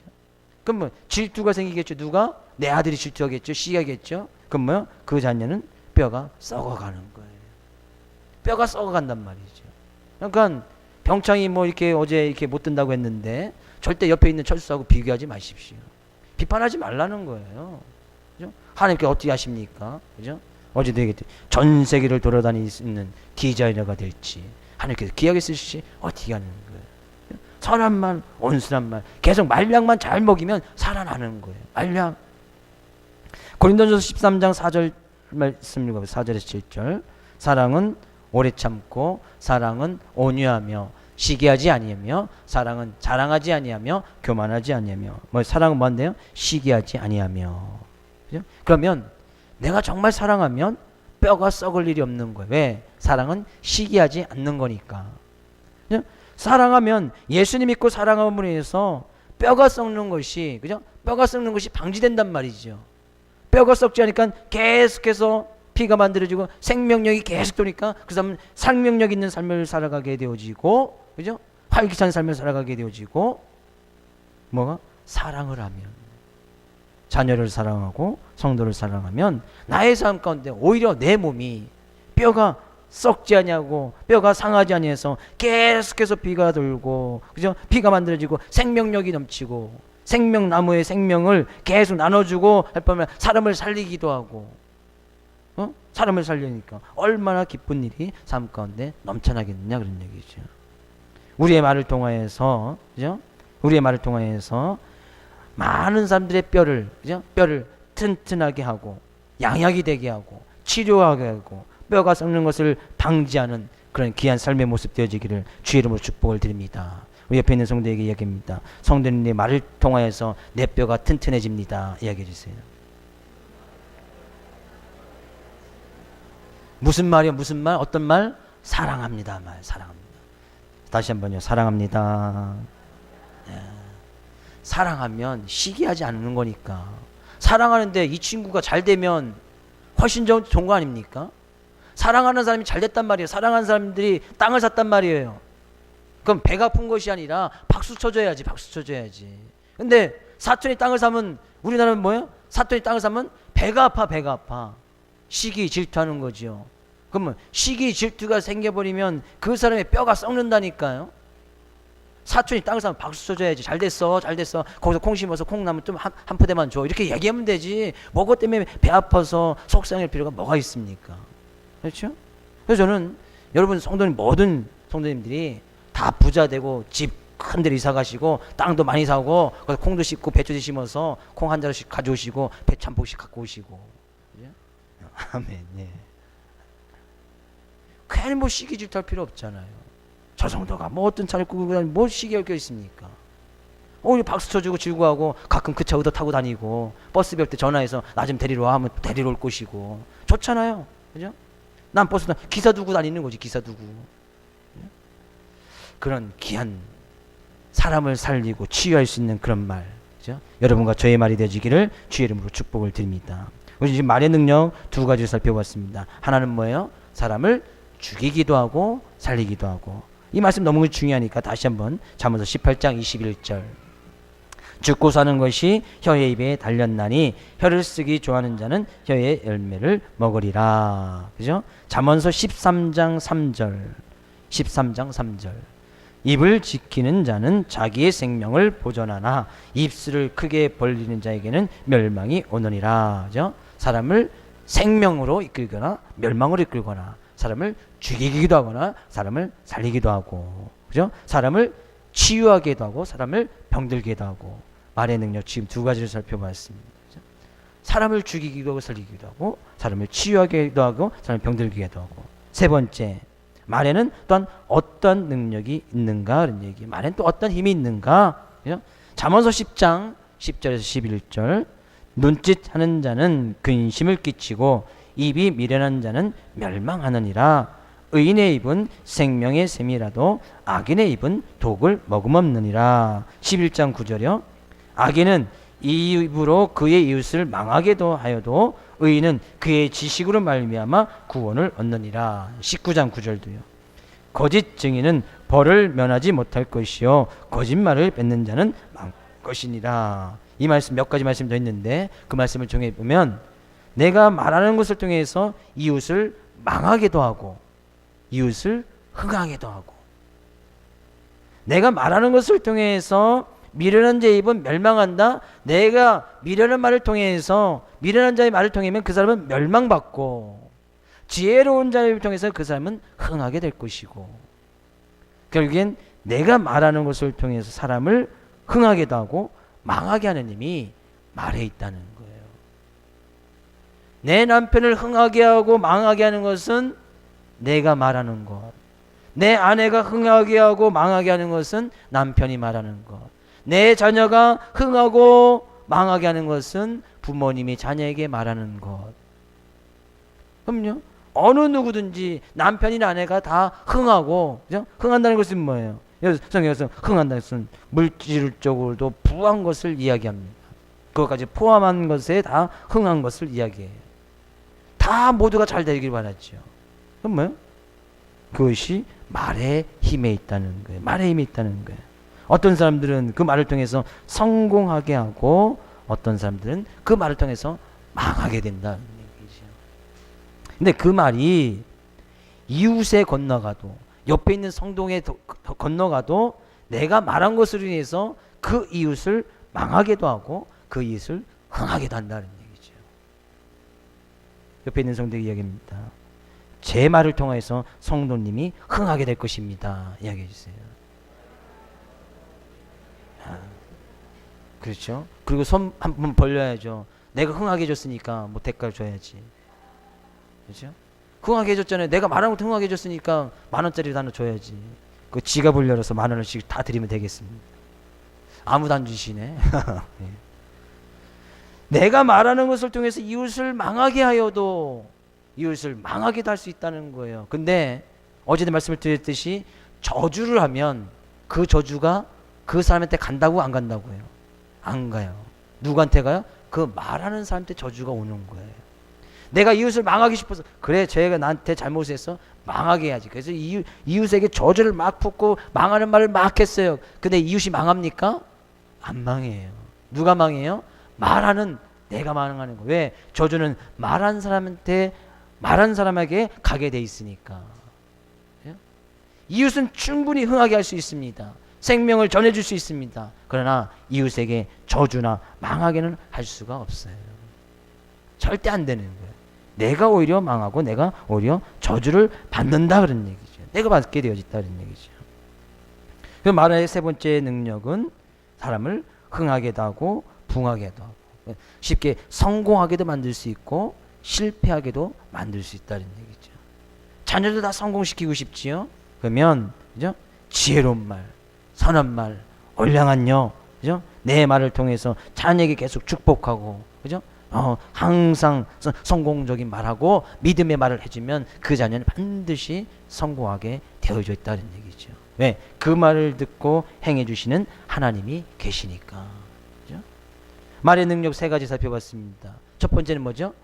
그럼 뭐 질투가 생기겠죠. 누가? 내 아들이 질투하겠죠. 시기하겠죠. 그럼 뭐요? 그 자녀는 뼈가 썩어가는 거예요. 뼈가 썩어간단 말이죠. 그러니까 병창이 뭐 이렇게 어제 이렇게 못 든다고 했는데 절대 옆에 있는 철수하고 비교하지 마십시오. 비판하지 말라는 거예요. 그죠? 하나님께 어떻게 하십니까? 그죠? 어제도 얘기했듯이 전 세계를 돌아다니는 디자이너가 될지 하나님께서 기하게 쓰시지 어떻게 하는 거예요? 선한 말, 온순한 말, 계속 말량만 잘 먹이면 살아나는 거예요. 말량. 고린도전서 13장 4절 말씀 읽어보세요. 4절에서 7절. 사랑은 오래 참고, 사랑은 온유하며, 시기하지 아니하며, 사랑은 자랑하지 아니하며, 교만하지 아니하며. 사랑은 뭔데요? 시기하지 아니하며. 그죠? 그러면 내가 정말 사랑하면 뼈가 썩을 일이 없는 거예요. 왜? 사랑은 시기하지 않는 거니까. 그죠? 사랑하면 예수님 믿고 사랑함으로 인해서 뼈가 썩는 것이, 그죠? 뼈가 썩는 것이 방지된단 말이죠. 뼈가 썩지 않으니까 계속해서 피가 만들어지고 생명력이 계속 도니까 그 사람은 생명력 있는 삶을 살아가게 되어지고, 그죠? 활기찬 삶을 살아가게 되어지고, 뭐가? 사랑을 하면, 자녀를 사랑하고 성도를 사랑하면 나의 삶 가운데 오히려 내 몸이 뼈가 썩지 아니하고 뼈가 상하지 아니해서 계속해서 피가 돌고, 그죠? 피가 만들어지고 생명력이 넘치고 생명나무의 생명을 계속 나눠주고 할 뻔하면 사람을 살리기도 하고, 사람을 살리니까 얼마나 기쁜 일이 삶 가운데 넘쳐나겠느냐 그런 얘기죠. 우리의 말을 통하여서, 그죠? 우리의 말을 통하여서 많은 사람들의 뼈를, 그죠? 뼈를 튼튼하게 하고 양약이 되게 하고 치료하게 하고 뼈가 썩는 것을 방지하는 그런 귀한 삶의 모습 되어지기를 주의 이름으로 축복을 드립니다. 우리 옆에 있는 성도에게 이야기합니다. 성도님, 내 말을 통하여서 내 뼈가 튼튼해집니다. 이야기해 주세요. 무슨 말이요? 무슨 말? 어떤 말? 사랑합니다 말. 사랑합니다. 다시 한번요. 사랑합니다. 네. 사랑하면 시기하지 않는 거니까. 사랑하는데 이 친구가 잘 되면 훨씬 좋은 거 아닙니까? 사랑하는 사람이 잘 됐단 말이에요. 사랑하는 사람들이 땅을 샀단 말이에요. 그럼 배가 아픈 것이 아니라 박수 쳐줘야지. 박수 쳐줘야지. 근데 사촌이 땅을 사면, 우리나라는 뭐예요? 사촌이 땅을 사면 배가 아파. 배가 아파. 시기 질투하는 거죠. 그러면 시기 질투가 생겨버리면 그 사람의 뼈가 썩는다니까요. 사촌이 땅을 사면 박수 쳐줘야지. 잘 됐어, 잘 됐어. 거기서 콩 심어서 콩나물 좀 한 푸대만 줘. 이렇게 얘기하면 되지. 뭐 그것 때문에 배 아파서 속상할 필요가 뭐가 있습니까? 그렇죠? 그래서 저는 여러분 성도님, 모든 성도님들이 다 부자 되고 집 큰 데로 이사 가시고 땅도 많이 사고 거기서 콩도 심고 배추도 심어서 콩 한 자루씩 가져오시고 배추 한 포씩 갖고 오시고. 그죠? 아멘. 예. 괜히 뭐 시기 질투할 필요 없잖아요. 저 정도가 뭐 어떤 차를 끌고 뭐 시기할 게 있습니까? 오늘 박수 쳐주고 즐거워하고 가끔 그 차 얻어 타고 다니고 버스 별 때 전화해서 나 좀 데리러 와 하면 데리러 올 것이고 좋잖아요. 그죠? 난 버스 기사 두고 다니는 거지. 기사 두고. 그런 귀한 사람을 살리고 치유할 수 있는 그런 말, 그죠? 여러분과 저의 말이 되어지기를 주의 이름으로 축복을 드립니다. 우리 지금 말의 능력 두 가지를 살펴봤습니다. 하나는 뭐예요? 사람을 죽이기도 하고 살리기도 하고. 이 말씀 너무 중요하니까 다시 한번 잠언서 18장 21절. 죽고 사는 것이 혀의 입에 달렸나니 혀를 쓰기 좋아하는 자는 혀의 열매를 먹으리라. 그죠? 잠언서 13장 3절. 13장 3절. 입을 지키는 자는 자기의 생명을 보존하나 입술을 크게 벌리는 자에게는 멸망이 오느니라. 그죠? 사람을 생명으로 이끌거나 멸망으로 이끌거나 사람을 죽이기도 하거나 사람을 살리기도 하고, 그죠? 사람을 치유하기도 하고 사람을 병들기도 하고. 말의 능력 지금 두 가지를 살펴봤습니다. 그죠? 사람을 죽이기도 하고 살리기도 하고 사람을 치유하기도 하고 사람을 병들기도 하고. 세 번째, 말에는 또한 어떤 능력이 있는가 그런 얘기. 말에는 또 어떤 힘이 있는가. 그죠? 잠언서 10장 10절에서 11절. 눈짓하는 자는 근심을 끼치고 입이 미련한 자는 멸망하느니라. 의인의 입은 생명의 샘이라도 악인의 입은 독을 머금었느니라. 11장 9절이요. 악인은 이 입으로 그의 이웃을 망하게도 하여도 의인은 그의 지식으로 말미암아 구원을 얻느니라. 19장 9절도요. 거짓 증인은 벌을 면하지 못할 것이요 거짓말을 뱉는 자는 망할 것이니라. 이 말씀 몇 가지 말씀 더 있는데 그 말씀을 정해 보면 내가 말하는 것을 통해서 이웃을 망하게도 하고 이웃을 흥하게도 하고, 내가 말하는 것을 통해서 미련한 자의 입은 멸망한다. 내가 미련한 말을 통해서 미련한 자의 말을 통하면 그 사람은 멸망받고 지혜로운 자를 통해서 그 사람은 흥하게 될 것이고, 결국엔 내가 말하는 것을 통해서 사람을 흥하게도 하고 망하게 하는 힘이 말에 있다는 거예요. 내 남편을 흥하게 하고 망하게 하는 것은 내가 말하는 것. 내 아내가 흥하게 하고 망하게 하는 것은 남편이 말하는 것. 내 자녀가 흥하고 망하게 하는 것은 부모님이 자녀에게 말하는 것. 그럼요, 어느 누구든지 남편이나 아내가 다 흥하고, 그죠? 흥한다는 것은 뭐예요? 성경에서 흥한다는 것은 물질적으로도 부한 것을 이야기합니다. 그것까지 포함한 것에 다 흥한 것을 이야기해요. 다 모두가 잘 되길 바라죠. 그럼 뭐예요? 그것이 말의 힘에 있다는 거예요. 말의 힘이 있다는 거예요. 어떤 사람들은 그 말을 통해서 성공하게 하고 어떤 사람들은 그 말을 통해서 망하게 된다는 얘기죠. 근데 그 말이 이웃에 건너가도 옆에 있는 성동에 건너가도 내가 말한 것으로 인해서 그 이웃을 망하게도 하고 그 이웃을 흥하게도 한다는 얘기죠. 옆에 있는 성도에게 이야기합니다. 제 말을 통해서 성도님이 흥하게 될 것입니다. 이야기해 주세요. 그렇죠? 그리고 손 한 번 벌려야죠. 내가 흥하게 해줬으니까 뭐 대가를 줘야지. 그렇죠? 흥하게 해줬잖아요. 내가 말한 것도 흥하게 해줬으니까 10,000원짜리 하나 줘야지. 그 지갑을 열어서 10,000원씩 다 드리면 되겠습니다. 아무도 안 주시네. 네. 내가 말하는 것을 통해서 이웃을 망하게 하여도 이웃을 망하게도 할 수 있다는 거예요. 근데 어제도 말씀을 드렸듯이 저주를 하면 그 저주가 그 사람한테 간다고 안 간다고요? 안 가요. 누구한테 가요? 그 말하는 사람한테 저주가 오는 거예요. 내가 이웃을 망하기 싶어서 그래 쟤가 나한테 잘못했어 망하게 해야지. 그래서 이웃에게 저주를 막 붓고 망하는 말을 막 했어요. 근데 이웃이 망합니까? 안 망해요. 누가 망해요? 말하는 내가 망하는 거. 왜? 저주는 말한 사람한테 말한 사람에게 가게 돼 있으니까. 이웃은 충분히 흥하게 할 수 있습니다. 생명을 전해줄 수 있습니다. 그러나 이웃에게 저주나 망하게는 할 수가 없어요. 절대 안 되는 거예요. 내가 오히려 망하고 내가 오히려 저주를 받는다 그런 얘기죠. 내가 받게 되어졌다 그런 얘기죠. 그 말의 세 번째 능력은 사람을 흥하게도 하고 붕하게도 하고 쉽게 성공하게도 만들 수 있고 실패하게도 만들 수 있다는 얘기죠. 자녀들 다 성공시키고 싶지요. 그러면 그죠? 지혜로운 말, 선한 말, 올량한 여, 그죠? 내 말을 통해서 자녀에게 계속 축복하고, 그죠? 항상 성공적인 말하고 믿음의 말을 해주면 그 자녀는 반드시 성공하게 되어져 있다는 얘기죠. 왜? 그 말을 듣고 행해 주시는 하나님이 계시니까. 그죠? 말의 능력 세 가지 살펴봤습니다. 첫 번째는 뭐죠?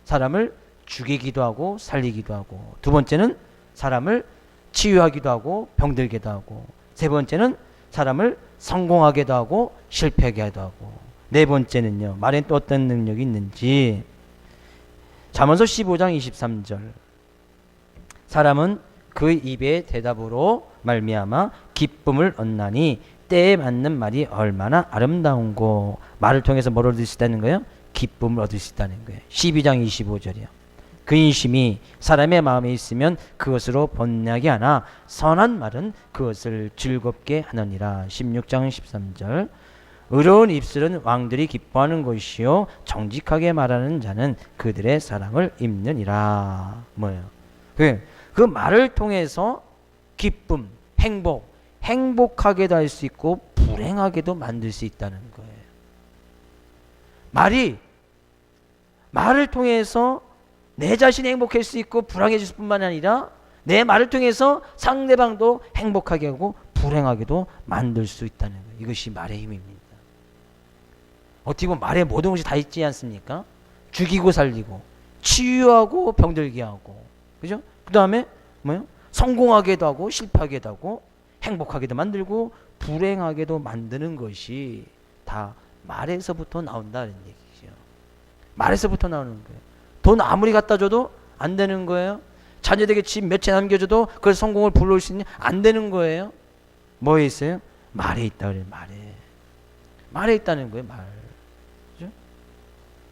사람을 죽이기도 하고 살리기도 하고, 두 번째는 사람을 치유하기도 하고 병들게도 하고, 세 번째는 사람을 성공하게도 하고 실패하게 하고, 네 번째는요, 말엔 또 어떤 능력이 있는지. 잠언서 15장 23절, 사람은 그 입의 대답으로 말미암아 기쁨을 얻나니 때에 맞는 말이 얼마나 아름다운고. 말을 통해서 뭘 얻을 수 있다는 거예요? 기쁨을 얻을 수 있다는 거예요. 12장 25절이요. 그 인심이 사람의 마음에 있으면 그것으로 번뇌하게 하나 선한 말은 그것을 즐겁게 하느니라. 16장 13절, 의로운 입술은 왕들이 기뻐하는 것이요 정직하게 말하는 자는 그들의 사랑을 입느니라. 뭐예요? 그 말을 통해서 기쁨, 행복하게도 할 수 있고 불행하게도 만들 수 있다는 거예요. 말을 통해서 내 자신이 행복할 수 있고 불행해질 뿐만 아니라 내 말을 통해서 상대방도 행복하게 하고 불행하게도 만들 수 있다는 거예요. 이것이 말의 힘입니다. 어떻게 보면 말에 모든 것이 다 있지 않습니까? 죽이고 살리고 치유하고 병들게 하고, 그죠? 그 다음에 뭐요? 성공하게도 하고 실패하게도 하고 행복하게도 만들고 불행하게도 만드는 것이 다 말에서부터 나온다는 얘기죠. 말에서부터 나오는 거예요. 돈 아무리 갖다 줘도 안 되는 거예요. 자녀에게 집 몇 채 남겨줘도 그걸 성공을 불러올 수 있냐? 안 되는 거예요. 뭐에 있어요? 말에 있다 그래요. 말에 있다는 거예요. 말. 그죠?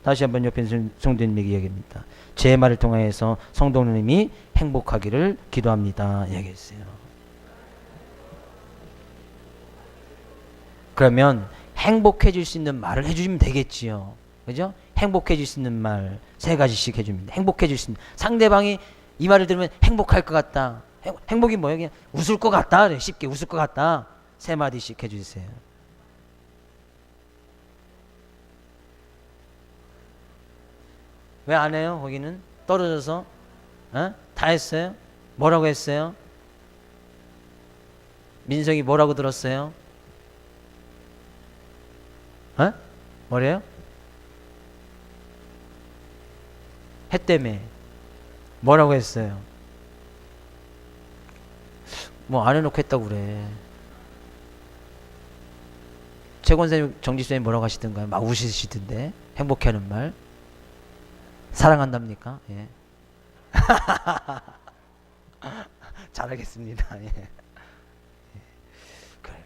다시 한번 옆에 성도님에게 이야기합니다. 제 말을 통하여서 성도님이 행복하기를 기도합니다. 이야기했어요. 그러면 행복해질 수 있는 말을 해주시면 되겠지요. 그죠? 행복해질 수 있는 말 세 가지씩 해줍니다. 행복해질 수 있는, 상대방이 이 말을 들으면 행복할 것 같다. 행복이 뭐예요? 그냥 웃을 것 같다. 그래. 쉽게 웃을 것 같다. 세 마디씩 해주세요. 왜 안 해요? 거기는 떨어져서 다 했어요? 뭐라고 했어요? 민성이 뭐라고 들었어요? 뭐래요? 했다며. 뭐라고 했어요? 뭐 안 해놓고 했다고 그래. 최권사님, 정지수님 뭐라고 하시던가요? 막 우시시던데. 행복해하는 말. 사랑한답니까? 예. 잘하겠습니다. 예. 그래요.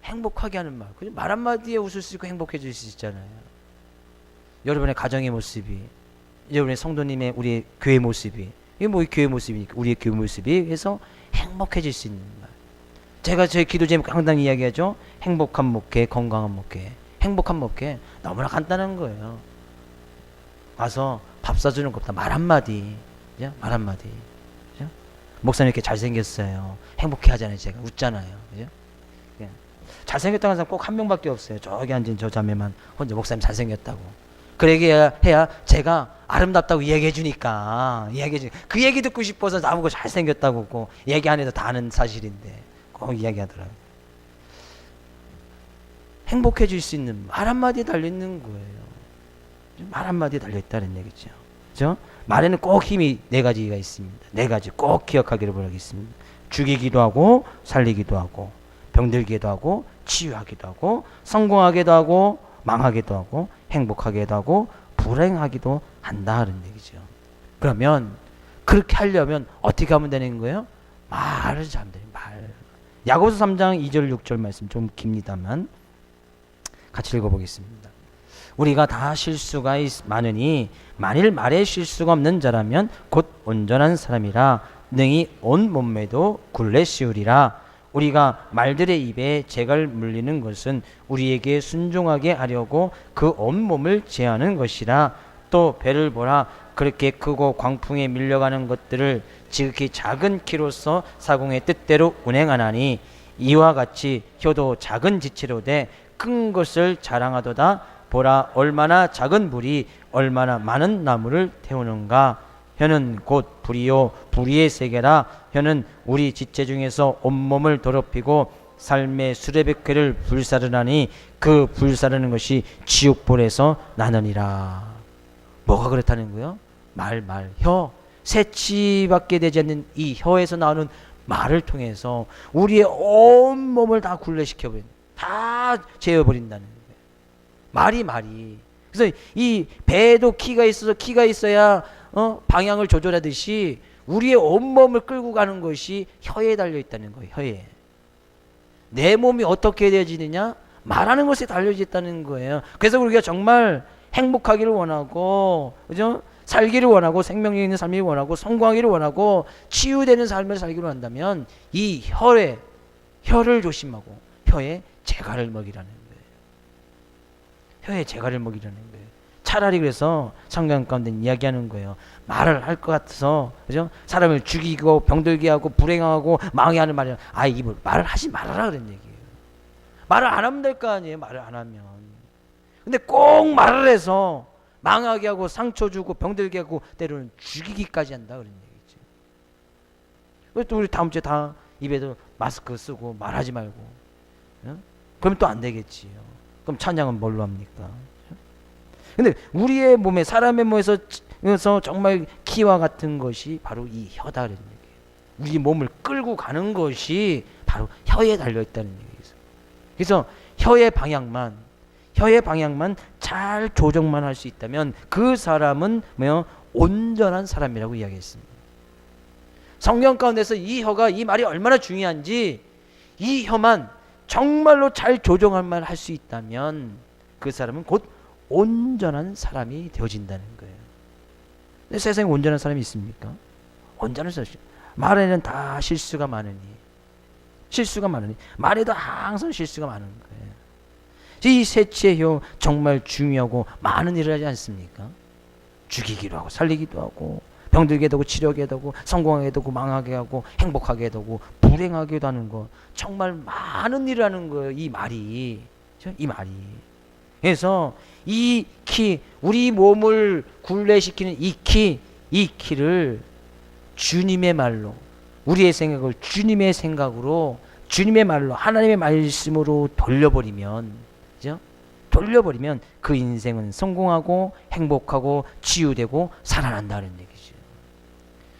행복하게 하는 말. 말 한마디에 웃을 수 있고 행복해질 수 있잖아요. 여러분의 가정의 모습이, 여러분의 성도님의 우리의 교회 모습이, 이게 뭐 교회 모습이니까 우리의 교회 모습이 해서 행복해질 수 있는 말. 제가 저희 기도 제목 항상 이야기하죠. 행복한 목회, 건강한 목회. 행복한 목회 너무나 간단한 거예요. 와서 밥 사주는 것보다 말 한마디, 그죠? 말 한마디, 그죠? 목사님 이렇게 잘생겼어요. 행복해 하잖아요. 제가 웃잖아요. 그죠? 잘생겼다는 사람 꼭 한 명밖에 없어요. 저기 앉은 저 자매만 혼자 목사님 잘생겼다고. 그러게 해야 제가 아름답다고 이야기해 주니까, 그 얘기 듣고 싶어서 나보고 잘생겼다고 꼭 얘기 안 해도 다 아는 사실인데 꼭 이야기하더라고요. 행복해질 수 있는 말 한마디에 달려있는 거예요. 말 한마디에 달려있다는 얘기죠. 그죠? 말에는 꼭 힘이 네 가지가 있습니다. 네 가지 꼭 기억하기를 바라겠습니다. 죽이기도 하고 살리기도 하고 병들기도 하고 치유하기도 하고 성공하기도 하고 망하기도 하고 행복하기도 하고 불행하기도 한다는 얘기죠. 그러면 그렇게 하려면 어떻게 하면 되는 거예요? 말을 잘하면 돼요. 말. 야고보서 3장 2절 6절 말씀 좀 깁니다만 같이 읽어보겠습니다. 우리가 다 실수가 많으니 만일 말에 실수가 없는 자라면 곧 온전한 사람이라 능히 온 몸매도 굴레 씌우리라. 우리가 말들의 입에 재갈 물리는 것은 우리에게 순종하게 하려고 그 온몸을 제하는 것이라. 또 배를 보라. 그렇게 크고 광풍에 밀려가는 것들을 지극히 작은 키로서 사공의 뜻대로 운행하나니 이와 같이 혀도 작은 지체로 돼 큰 것을 자랑하도다. 보라, 얼마나 작은 불이 얼마나 많은 나무를 태우는가. 혀는 곧 불이요 불의의 세계라. 혀는 우리 지체 중에서 온몸을 더럽히고 삶의 수레백 궤를 불사르나니 그 불사르는 것이 지옥불에서 나느니라. 뭐가 그렇다는 거예요? 말, 혀. 새치밖에 되지 않는 이 혀에서 나오는 말을 통해서 우리의 온 몸을 다 굴레시켜버린, 다 재워버린다는 거예요. 말이. 그래서 이 배에도 키가 있어야 방향을 조절하듯이 우리의 온몸을 끌고 가는 것이 혀에 달려 있다는 거예요. 혀에. 내 몸이 어떻게 되어지느냐? 말하는 것에 달려져 있다는 거예요. 그래서 우리가 정말 행복하기를 원하고, 그죠? 살기를 원하고, 생명력 있는 삶을 원하고, 성공하기를 원하고, 치유되는 삶을 살기를 원한다면 이 혀를 조심하고 혀에 재갈을 먹이라는 거예요. 혀에 재갈을 먹이라는 거예요. 차라리 그래서 성경 가운데 이야기하는 거예요. 말을 할 것 같아서, 그죠? 사람을 죽이고 병들게 하고 불행하고 망해하는 말이야. 입을 말을 하지 말아라 그런 얘기예요. 말을 안 하면 될 거 아니에요. 말을 안 하면. 근데 꼭 말을 해서 망하게 하고 상처 주고 병들게 하고 때로는 죽이기까지 한다 그런 얘기죠. 또 우리 다음 주에 다 입에도 마스크 쓰고 말하지 말고, 그럼 또 안 되겠지요. 그럼 찬양은 뭘로 합니까? 근데 우리의 몸에, 사람의 몸에서 정말 키와 같은 것이 바로 이 혀다 그런 얘기예요. 우리 몸을 끌고 가는 것이 바로 혀에 달려 있다는 얘기죠. 그래서 혀의 방향만 잘 조정만 할 수 있다면 그 사람은 온전한 사람이라고 이야기했습니다. 성경 가운데서 이 혀가, 이 말이 얼마나 중요한지, 이 혀만 정말로 잘 조정할 만 할 수 있다면 그 사람은 곧 온전한 사람이 되어진다는 거예요. 근데 세상에 온전한 사람이 있습니까? 온전한 사람이, 말에는 다 실수가 많으니 말에도 항상 실수가 많은 거예요. 이 셋째 혀 정말 중요하고 많은 일을 하지 않습니까? 죽이기도 하고 살리기도 하고 병들게 되고 치료하게 되고 성공하게 되고 망하게 하고 행복하게 되고 불행하게도 하는 거, 정말 많은 일을 하는 거예요. 이 말이. 그래서 이 키, 우리 몸을 굴레시키는 이 키를 주님의 말로, 우리의 생각을 주님의 생각으로, 주님의 말로, 하나님의 말씀으로 돌려버리면 그 인생은 성공하고 행복하고 치유되고 살아난다는 얘기죠.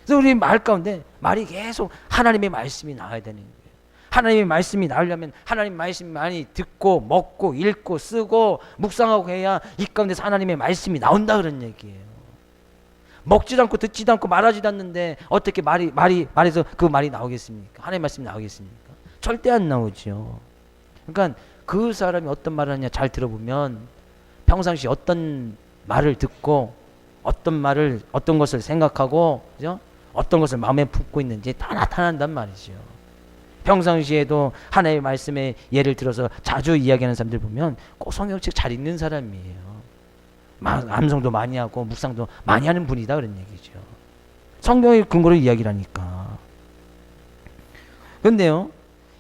그래서 우리 말 가운데 말이 계속 하나님의 말씀이 나와야 되는 거예요. 하나님의 말씀이 나오려면 하나님 말씀 많이 듣고 먹고 읽고 쓰고 묵상하고 해야 이 가운데서 하나님의 말씀이 나온다 그런 얘기예요. 먹지도 않고 듣지도 않고 말하지도 않는데 어떻게 말해서 그 말이 나오겠습니까? 하나님의 말씀이 나오겠습니까? 절대 안 나오죠. 그러니까 그 사람이 어떤 말을 하냐 잘 들어보면 평상시 어떤 말을 듣고 어떤 것을 생각하고, 그죠? 어떤 것을 마음에 품고 있는지 다 나타난단 말이죠. 평상시에도 하나님의 말씀에 예를 들어서 자주 이야기하는 사람들 보면 꼭 성경책 잘 읽는 사람이에요. 암송도 많이 하고 묵상도 많이 하는 분이다 그런 얘기죠. 성경의 근거로 이야기를 하니까. 그런데요,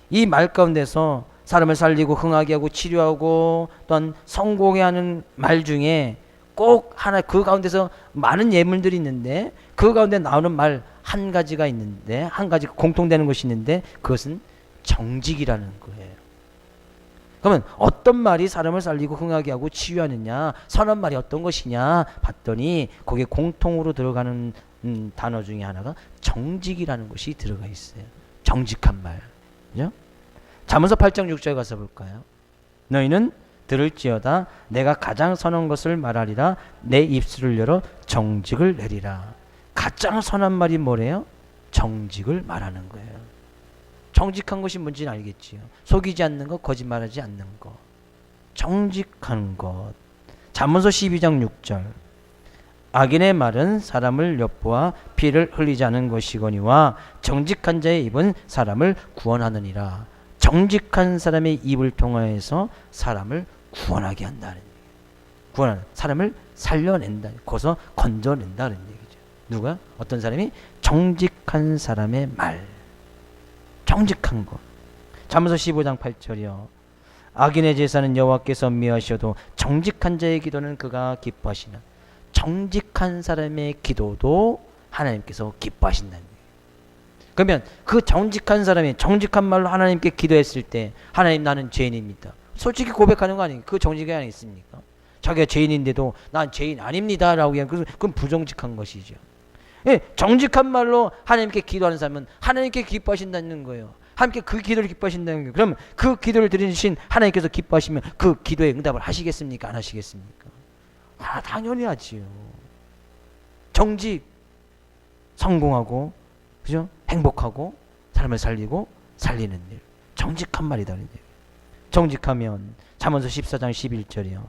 이 말 가운데서 사람을 살리고 흥하게 하고 치료하고 또한 성공해 하는 말 중에 꼭 하나, 그 가운데서 많은 예물들이 있는데 그 가운데 나오는 말 한 가지가 있는데, 한 가지 공통되는 것이 있는데 그것은 정직이라는 거예요. 그러면 어떤 말이 사람을 살리고 흥하게 하고 치유하느냐, 선한 말이 어떤 것이냐 봤더니 거기에 공통으로 들어가는 단어 중에 하나가 정직이라는 것이 들어가 있어요. 정직한 말. 그죠? 잠언서 8장 6절에 가서 볼까요? 너희는 들을지어다 내가 가장 선한 것을 말하리라 내 입술을 열어 정직을 내리라. 가장 선한 말이 뭐래요? 정직을 말하는 거예요. 정직한 것이 뭔지는 알겠지요. 속이지 않는 것, 거짓말하지 않는 것. 정직한 것. 잠언서 12장 6절. 악인의 말은 사람을 엿보아 피를 흘리지 않은 것이거니와 정직한 자의 입은 사람을 구원하느니라. 정직한 사람의 입을 통하여서 사람을 구원하게 한다는 얘기예요. 구원하는, 사람을 살려낸다, 거기서 건져낸다는 얘기죠. 누가? 어떤 사람이? 정직한 사람의 말. 정직한 것. 잠언서 15장 8절이요. 악인의 제사는 여호와께서 미하셔도 정직한 자의 기도는 그가 기뻐하시나. 정직한 사람의 기도도 하나님께서 기뻐하신다는 얘기예요. 그러면 그 정직한 사람이 정직한 말로 하나님께 기도했을 때 하나님 나는 죄인입니다. 솔직히 고백하는 거 아니에요. 그 정직이 아니겠습니까? 자기가 죄인인데도 난 죄인 아닙니다 라고 얘기하면 그건 부정직한 것이죠. 예, 정직한 말로 하나님께 기도하는 사람은 하나님께 기뻐하신다는 거예요. 하나님께 그 기도를 기뻐하신다는 거예요. 그럼 그 기도를 들으신 하나님께서 기뻐하시면 그 기도에 응답을 하시겠습니까? 안 하시겠습니까? 당연히 하지요. 정직, 성공하고, 그죠? 행복하고, 삶을 살리고, 살리는 일. 정직한 말이다. 정직하면, 잠언서 14장 11절이요.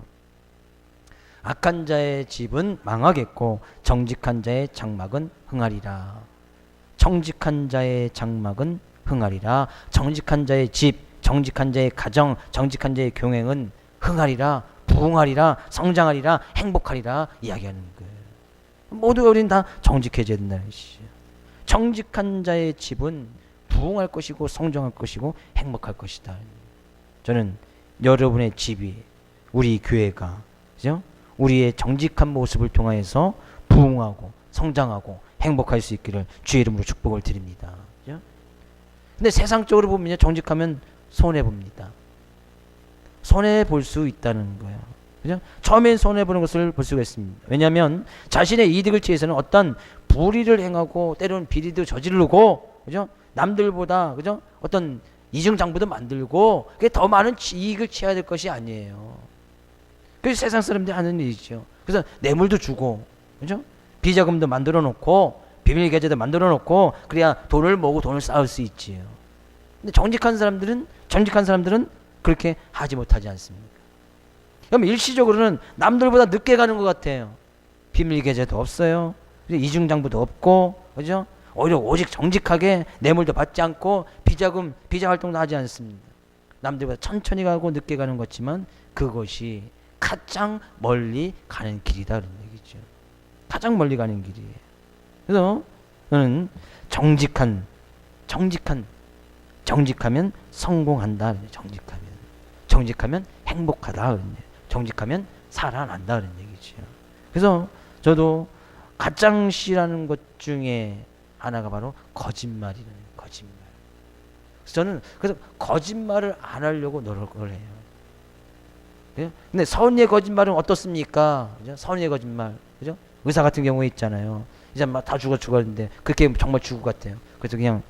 악한 자의 집은 망하겠고, 정직한 자의 장막은 흥하리라. 정직한 자의 장막은 흥하리라. 정직한 자의 집, 정직한 자의 가정, 정직한 자의 교행은 흥하리라, 부흥하리라, 성장하리라, 행복하리라 이야기하는 거예요. 모두 우리는 다 정직해져야 된다는 것이죠. 정직한 자의 집은 부흥할 것이고 성장할 것이고 행복할 것이다. 저는 여러분의 집이, 우리 교회가, 그죠? 우리의 정직한 모습을 통하여서 부흥하고 성장하고 행복할 수 있기를 주의 이름으로 축복을 드립니다. 그죠? 근데 세상적으로 보면 정직하면 손해봅니다. 손해볼 수 있다는 거예요. 그죠? 처음엔 손해보는 것을 볼 수가 있습니다. 왜냐하면 자신의 이득을 취해서는 어떤 불의를 행하고 때로는 비리도 저지르고, 그죠? 남들보다, 그죠? 어떤 이중장부도 만들고, 그게 더 많은 이익을 취해야 될 것이 아니에요. 그래서 세상 사람들이 하는 일이죠. 그래서 뇌물도 주고, 그죠? 비자금도 만들어 놓고, 비밀 계좌도 만들어 놓고, 그래야 돈을 모으고 돈을 쌓을 수 있지요. 근데 정직한 사람들은 그렇게 하지 못하지 않습니까? 그럼 일시적으로는 남들보다 늦게 가는 것 같아요. 비밀 계좌도 없어요. 이중장부도 없고, 그죠? 오히려 오직 정직하게 뇌물도 받지 않고 비자 활동도 하지 않습니다. 남들보다 천천히 가고 늦게 가는 것지만 그것이 가장 멀리 가는 길이다 그런 얘기죠. 가장 멀리 가는 길이에요. 그래서 저는 정직하면 성공한다. 정직하면 행복하다. 정직하면 살아난다. 그런 얘기죠. 그래서 저도 가짱시라는 것 중에 하나가 바로 거짓말이라는 거짓말. 그래서 저는 거짓말을 안 하려고 노력을 해요. 근데 선의의 거짓말은 어떻습니까? 그죠? 선의의 거짓말, 그죠? 의사 같은 경우에 있잖아요. 이제 막 다 죽었는데 그렇게 정말 죽을 것 같아요. 그래서 그냥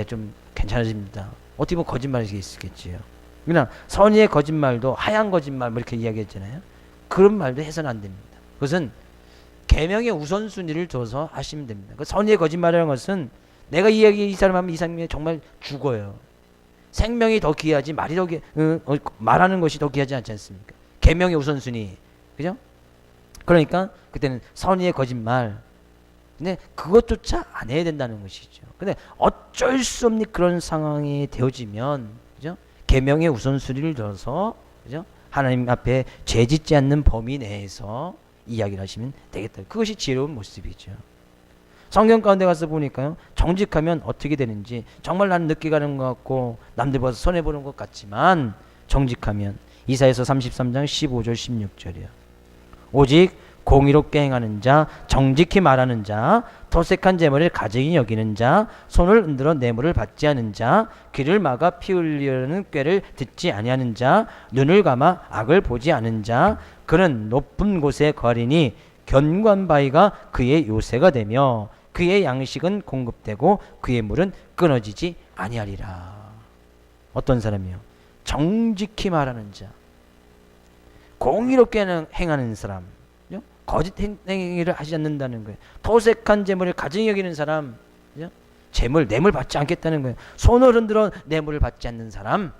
좀 괜찮아집니다. 어떻게 보면 거짓말이 있겠지요. 그냥 선의의 거짓말도 하얀 거짓말 뭐 이렇게 이야기했잖아요. 그런 말도 해서는 안 됩니다. 그것은 계명의 우선순위를 둬서 하시면 됩니다. 그 선의의 거짓말이라는 것은 내가 이 사람 하면 이 사람이 정말 죽어요. 생명이 더 귀하지 말하는 것이 더 귀하지 않지 않습니까? 계명의 우선순위, 그죠? 그러니까 그때는 선의의 거짓말. 근데 그것조차 안 해야 된다는 것이죠. 근데 어쩔 수 없는 그런 상황이 되어지면, 그죠? 계명의 우선순위를 둬서, 그죠? 하나님 앞에 죄 짓지 않는 범위 내에서 이야기를 하시면 되겠다. 그것이 지혜로운 모습이죠. 성경 가운데 가서 보니까요, 정직하면 어떻게 되는지 정말 나는 늦게 가는 것 같고 남들보다 손해보는 것 같지만 정직하면 이사야서 33장 15절 16절이요. 오직 공의롭게 행하는 자, 정직히 말하는 자, 토색한 재물을 가증히 여기는 자, 손을 흔들어 뇌물을 받지 않은 자, 귀를 막아 피 흘리려는 꾀를 듣지 아니하는 자, 눈을 감아 악을 보지 않은 자, 그는 높은 곳에 거하리니 견고한 바위가 그의 요새가 되며 그의 양식은 공급되고 그의 물은 끊어지지 아니하리라. 어떤 사람이요? 정직히 말하는 자, 공의롭게 행하는 사람, 거짓 행위를 하지 않는다는 거예요. 토색한 재물을 가증히 여기는 사람, 뇌물 받지 않겠다는 거예요. 손을 흔들어 뇌물을 받지 않는 사람,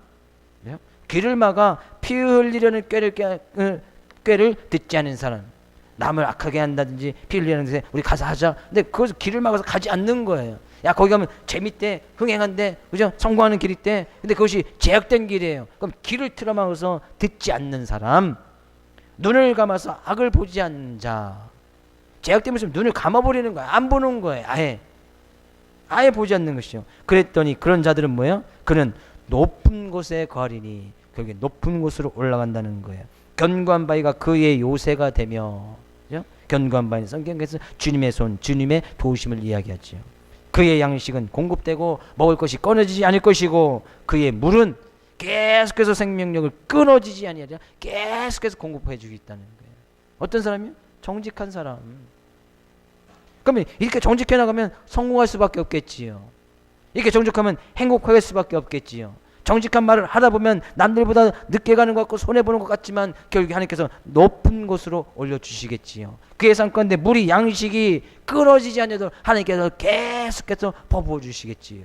귀를 막아 피 흘리려는 꾀를 듣지 않는 사람, 남을 악하게 한다든지 피 흘리려는 데 우리 가서 하자. 근데 그것을 길을 막아서 가지 않는 거예요. 야, 거기 가면 재밌대, 흥행한대, 그죠? 성공하는 길이 있대. 근데 그것이 제약된 길이에요. 그럼 길을 틀어막아서 듣지 않는 사람, 눈을 감아서 악을 보지 않는 자. 제약된 모습 눈을 감아버리는 거야. 안 보는 거예요. 아예 보지 않는 것이죠. 그랬더니 그런 자들은 뭐예요? 그는 높은 곳에 거하리니, 결국에 높은 곳으로 올라간다는 거예요. 견고한 바위가 그의 요새가 되며, 그죠? 견고한 바위는 성경에서 주님의 손, 주님의 도우심을 이야기하죠. 그의 양식은 공급되고 먹을 것이 끊어지지 않을 것이고 그의 물은 계속해서 생명력을 끊어지지 아니하리라 계속해서 공급해 주겠다는 거예요. 어떤 사람이요? 정직한 사람. 그러면 이렇게 정직해 나가면 성공할 수밖에 없겠지요. 이렇게 정직하면 행복할 수밖에 없겠지요. 정직한 말을 하다 보면 남들보다 늦게 가는 것 같고 손해보는 것 같지만 결국 하나님께서 높은 곳으로 올려주시겠지요. 그의 삶 가운데 물이 양식이 끊어지지 않아도 하나님께서 계속해서 퍼부어 주시겠지요.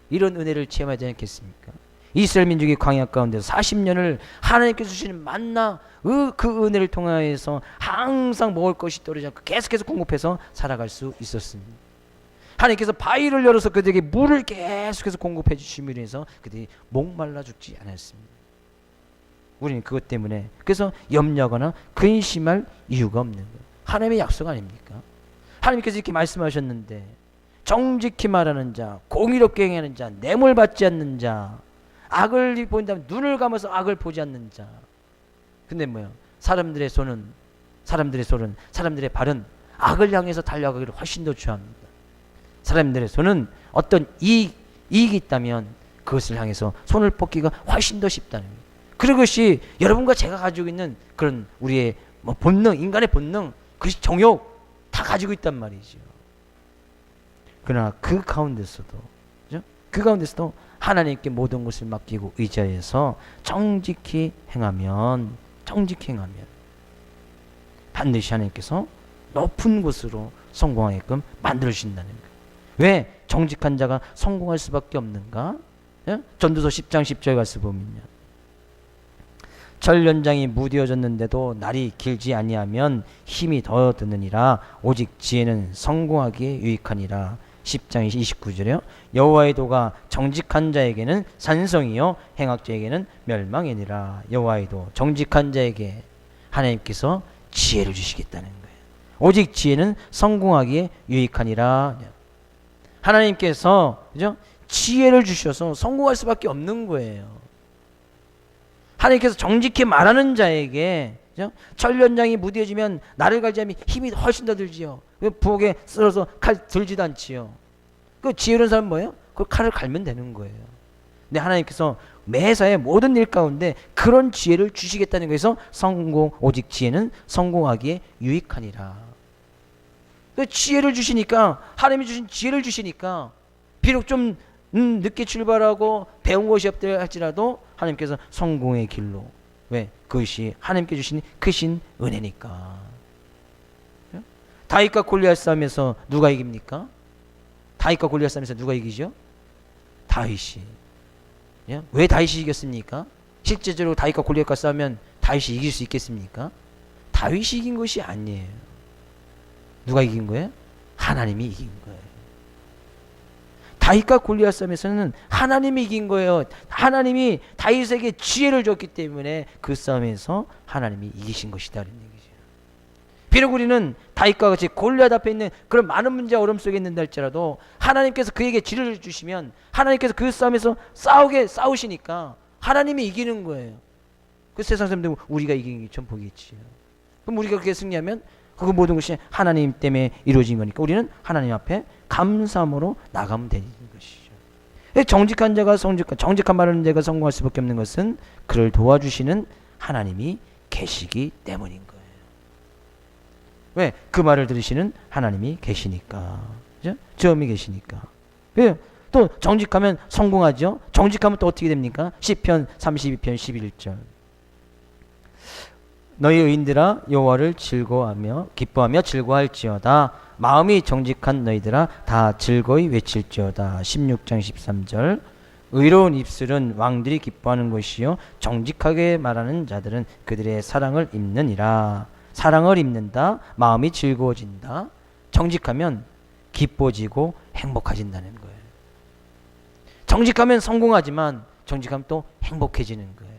이런 은혜를 체험하지 않겠습니까? 이스라엘 민족이 광야 가운데서 40년을 하나님께서 주시는 만나 그 은혜를 통하여서 항상 먹을 것이 떨어지지 않고 계속해서 공급해서 살아갈 수 있었습니다. 하나님께서 바위를 열어서 그들에게 물을 계속해서 공급해 주심으로 인해서 그들이 목말라 죽지 않았습니다. 우리는 그것 때문에 그래서 염려하거나 근심할 이유가 없는 거예요. 하나님의 약속 아닙니까? 하나님께서 이렇게 말씀하셨는데 정직히 말하는 자, 공의롭게 행하는 자, 뇌물 받지 않는 자, 악을 본다면 눈을 감아서 악을 보지 않는 자. 근데 뭐요? 사람들의 발은 악을 향해서 달려가기를 훨씬 더 좋아합니다. 사람들의 손은 어떤 이익이 있다면 그것을 향해서 손을 뻗기가 훨씬 더 쉽다는 거예요. 그것이 여러분과 제가 가지고 있는 그런 우리의 본능, 인간의 본능, 그것이 정욕 다 가지고 있단 말이죠. 그러나 그 가운데서도 하나님께 모든 것을 맡기고 의지해서 정직히 행하면 반드시 하나님께서 높은 곳으로 성공하게끔 만들어주신다는 거예요. 왜 정직한 자가 성공할 수밖에 없는가? 예? 전도서 10장 10절에 가서 보면요. 철연장이 무뎌졌는데도 날이 길지 아니하면 힘이 더 드느니라. 오직 지혜는 성공하기에 유익하니라. 10장 29절에요. 여호와의 도가 정직한 자에게는 산성이요 행악자에게는 멸망이니라. 여호와의 도 정직한 자에게 하나님께서 지혜를 주시겠다는 거예요. 오직 지혜는 성공하기에 유익하니라. 하나님께서 그죠? 지혜를 주셔서 성공할 수밖에 없는 거예요. 하나님께서 정직히 말하는 자에게 그죠? 철연장이 무뎌지면 나를 갈지 하면 힘이 훨씬 더 들지요. 부엌에 쓸어서 칼 들지도 않지요. 그 지혜로운 사람은 뭐예요? 그 칼을 갈면 되는 거예요. 근데 하나님께서 매사의 모든 일 가운데 그런 지혜를 주시겠다는 거에서 오직 지혜는 성공하기에 유익하니라. 그 지혜를 주시니까, 하나님이 주신 지혜를 주시니까 비록 좀 늦게 출발하고 배운 것이 없다 할지라도 하나님께서 성공의 길로. 왜? 그것이 하나님께 주신 크신 은혜니까. 다윗과 골리앗 싸움에서 누가 이깁니까? 다윗과 골리앗 싸움에서 누가 이기죠? 다윗이. 왜 다윗이 이겼습니까? 실제적으로 다윗과 골리앗과 싸우면 다윗이 이길 수 있겠습니까? 다윗이 이긴 것이 아니에요. 누가 이긴 거예요? 하나님이 이긴 거예요. 다윗과 골리앗 싸움에서는 하나님이 이긴 거예요. 하나님이 다윗에게 지혜를 줬기 때문에 그 싸움에서 하나님이 이기신 것이다라는 얘기죠. 비록 우리는 다윗과 같이 골리앗 앞에 있는 그런 많은 문제와 어려움 속에 있는다 할지라도 하나님께서 그에게 지혜를 주시면 하나님께서 그 싸움에서 싸우시니까 하나님이 이기는 거예요. 그 세상 사람들 우리가 이기는 게 좀 보겠지요. 그럼 우리가 그렇게 승리하면 그 모든 것이 하나님 때문에 이루어진 거니까 우리는 하나님 앞에 감사함으로 나가면 되는 것이죠. 정직한 자가 정직한 말하는 자가 성공할 수밖에 없는 것은 그를 도와주시는 하나님이 계시기 때문인 거예요. 왜? 그 말을 들으시는 하나님이 계시니까. 그죠? 저음이 계시니까. 왜? 또 정직하면 성공하죠. 정직하면 또 어떻게 됩니까? 시편 32편 11절. 너희 의인들아 여호와를 즐거워하며 기뻐하며 즐거워할지어다. 마음이 정직한 너희들아 다 즐거이 외칠지어다. 16장 13절. 의로운 입술은 왕들이 기뻐하는 것이요 정직하게 말하는 자들은 그들의 사랑을 입느니라. 사랑을 입는다. 마음이 즐거워진다. 정직하면 기뻐지고 행복해진다는 거예요. 정직하면 성공하지만 정직하면 또 행복해지는 거예요.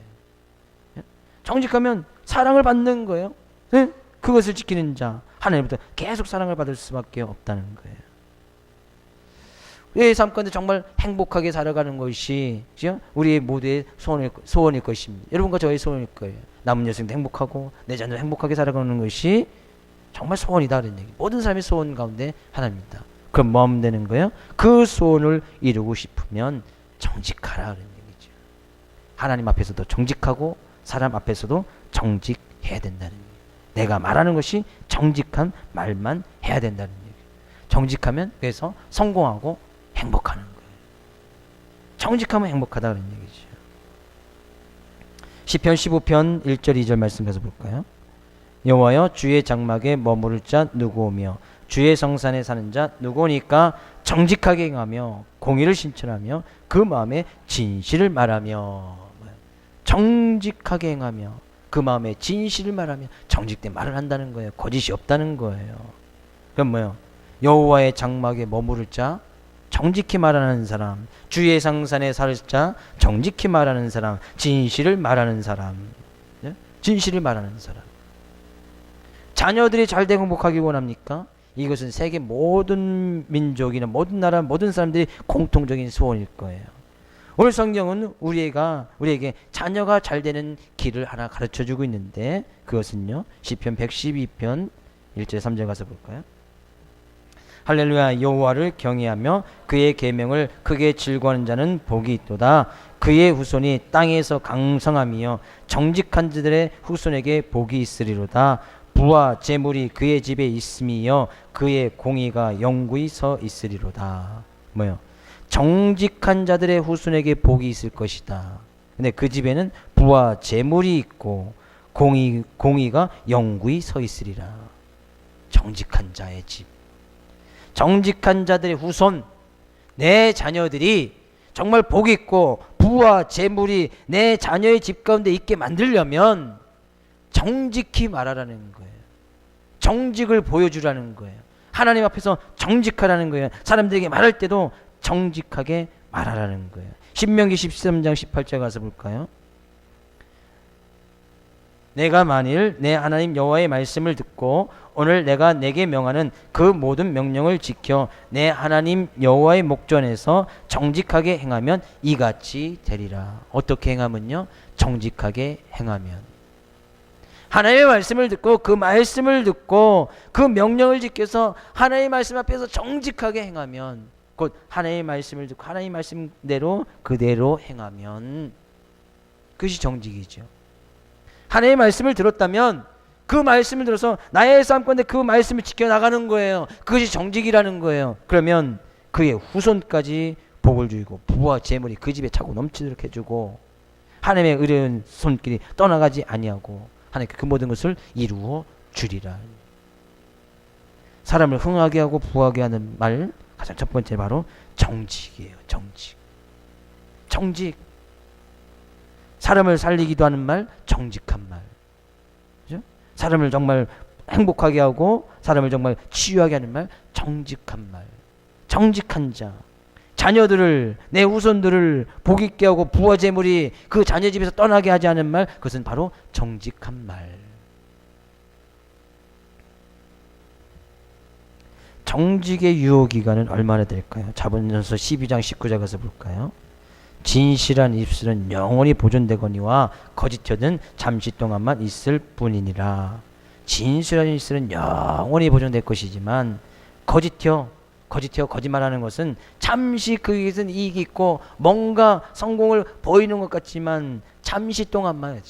정직하면 사랑을 받는 거예요. 네? 그것을 지키는 자 하나님부터 계속 사랑을 받을 수밖에 없다는 거예요. 우리의 삶 가운데 정말 행복하게 살아가는 것이 그죠? 우리의 모두의 소원일 것입니다. 여러분과 저의 소원일 거예요. 남은 여생도 행복하고 내 자녀도 행복하게 살아가는 것이 정말 소원이다 그런 얘기. 모든 사람의 소원 가운데 하나입니다. 그럼 뭐 하면 되는 거예요? 그 소원을 이루고 싶으면 정직하라 그런 얘기죠. 하나님 앞에서도 정직하고 사람 앞에서도 정직해야 된다는 얘기예요. 내가 말하는 것이 정직한 말만 해야 된다는 얘기예요. 정직하면 그래서 성공하고 행복하는 거예요. 정직하면 행복하다 그런 얘기죠. 시편 15편 1절 2절 말씀 가서 볼까요? 여호와여 주의 장막에 머무를 자 누구오며 주의 성산에 사는 자 누구오니까 정직하게 행하며 공의를 신천하며 그 마음에 진실을 말하며. 정직하게 행하며 그 마음에 진실을 말하며 정직된 말을 한다는 거예요. 거짓이 없다는 거예요. 그럼 뭐요? 여호와의 장막에 머무를 자, 정직히 말하는 사람, 주의 성산에 살 자, 정직히 말하는 사람, 진실을 말하는 사람, 진실을 말하는 사람. 자녀들이 잘되고 행복하기 원합니까? 이것은 세계 모든 민족이나 모든 나라 모든 사람들이 공통적인 소원일 거예요. 오늘 성경은 우리에게 자녀가 잘 되는 길을 하나 가르쳐주고 있는데 그것은요 시편 112편 1절 3절 가서 볼까요? 할렐루야. 여호와를 경외하며 그의 계명을 크게 즐거워하는 자는 복이 있도다. 그의 후손이 땅에서 강성하며 정직한 자들의 후손에게 복이 있으리로다. 부와 재물이 그의 집에 있음이여 그의 공의가 영구히 서 있으리로다. 뭐요? 정직한 자들의 후손에게 복이 있을 것이다. 근데 그 집에는 부와 재물이 있고 공의가 영구히 서 있으리라. 정직한 자의 집, 정직한 자들의 후손, 내 자녀들이 정말 복이 있고 부와 재물이 내 자녀의 집 가운데 있게 만들려면 정직히 말하라는 거예요. 정직을 보여주라는 거예요. 하나님 앞에서 정직하라는 거예요. 사람들에게 말할 때도 정직하게 말하라는 거예요. 신명기 13장 18절 가서 볼까요? 내가 만일 내 하나님 여호와의 말씀을 듣고 오늘 내가 내게 명하는 그 모든 명령을 지켜 내 하나님 여호와의 목전에서 정직하게 행하면 이같이 되리라. 어떻게 행하면요? 정직하게 행하면. 하나님의 말씀을 듣고 그 말씀을 듣고 그 명령을 지켜서 하나님의 말씀 앞에서 정직하게 행하면, 곧 하나님의 말씀을 듣고 하나님의 말씀대로 그대로 행하면 그것이 정직이죠. 하나님의 말씀을 들었다면 그 말씀을 들어서 나의 삶 가운데 그 말씀을 지켜나가는 거예요. 그것이 정직이라는 거예요. 그러면 그의 후손까지 복을 주고 부와 재물이 그 집에 차고 넘치도록 해주고 하나님의 의로운 손길이 떠나가지 아니하고 하나님께 그 모든 것을 이루어 주리라. 사람을 흥하게 하고 부하게 하는 말 가장 첫 번째 바로 정직이에요. 정직. 사람을 살리기도 하는 말 정직한 말. 그죠? 사람을 정말 행복하게 하고 사람을 정말 치유하게 하는 말 정직한 말. 정직한 자. 자녀들을 내 후손들을 복 있게 하고 부와 재물이 그 자녀 집에서 떠나게 하지 않은 말, 그것은 바로 정직한 말. 정직의 유효기간은 얼마나 될까요? 자본전서 12장 19절 가서 볼까요? 진실한 입술은 영원히 보존되거니와 거짓 혀는 잠시 동안만 있을 뿐이니라. 진실한 입술은 영원히 보존될 것이지만 거짓말하는 것은 잠시 그것은 이익이 있고 뭔가 성공을 보이는 것 같지만 잠시 동안만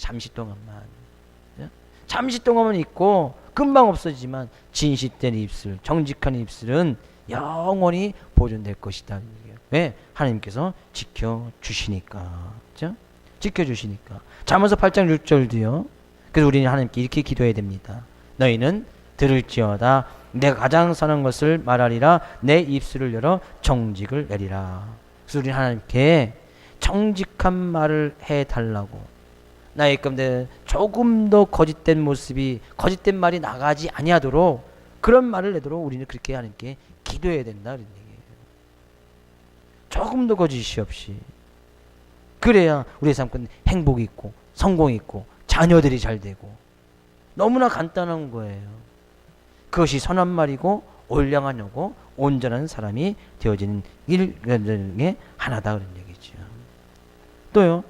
있고 금방 없어지지만 진실된 입술, 정직한 입술은 영원히 보존될 것이다. 왜? 하나님께서 지켜주시니까. 그렇죠? 지켜주시니까. 잠언서 8장 6절도요. 그래서 우리는 하나님께 이렇게 기도해야 됩니다. 너희는 들을지어다 내가 가장 선한 것을 말하리라. 내 입술을 열어 정직을 내리라. 그래서 우리는 하나님께 정직한 말을 해달라고. 나의 가운데 조금 더 거짓된 모습이, 거짓된 말이 나가지 아니하도록 그런 말을 내도록 우리는 그렇게 하나님께 기도해야 된다 그런 얘기예요. 조금 더 거짓이 없이. 그래야 우리의 삶 가운데 행복이 있고 성공이 있고 자녀들이 잘 되고. 너무나 간단한 거예요. 그것이 선한 말이고 올량하냐고 온전한 사람이 되어지는 일 중에 하나다 그런 얘기죠. 또요.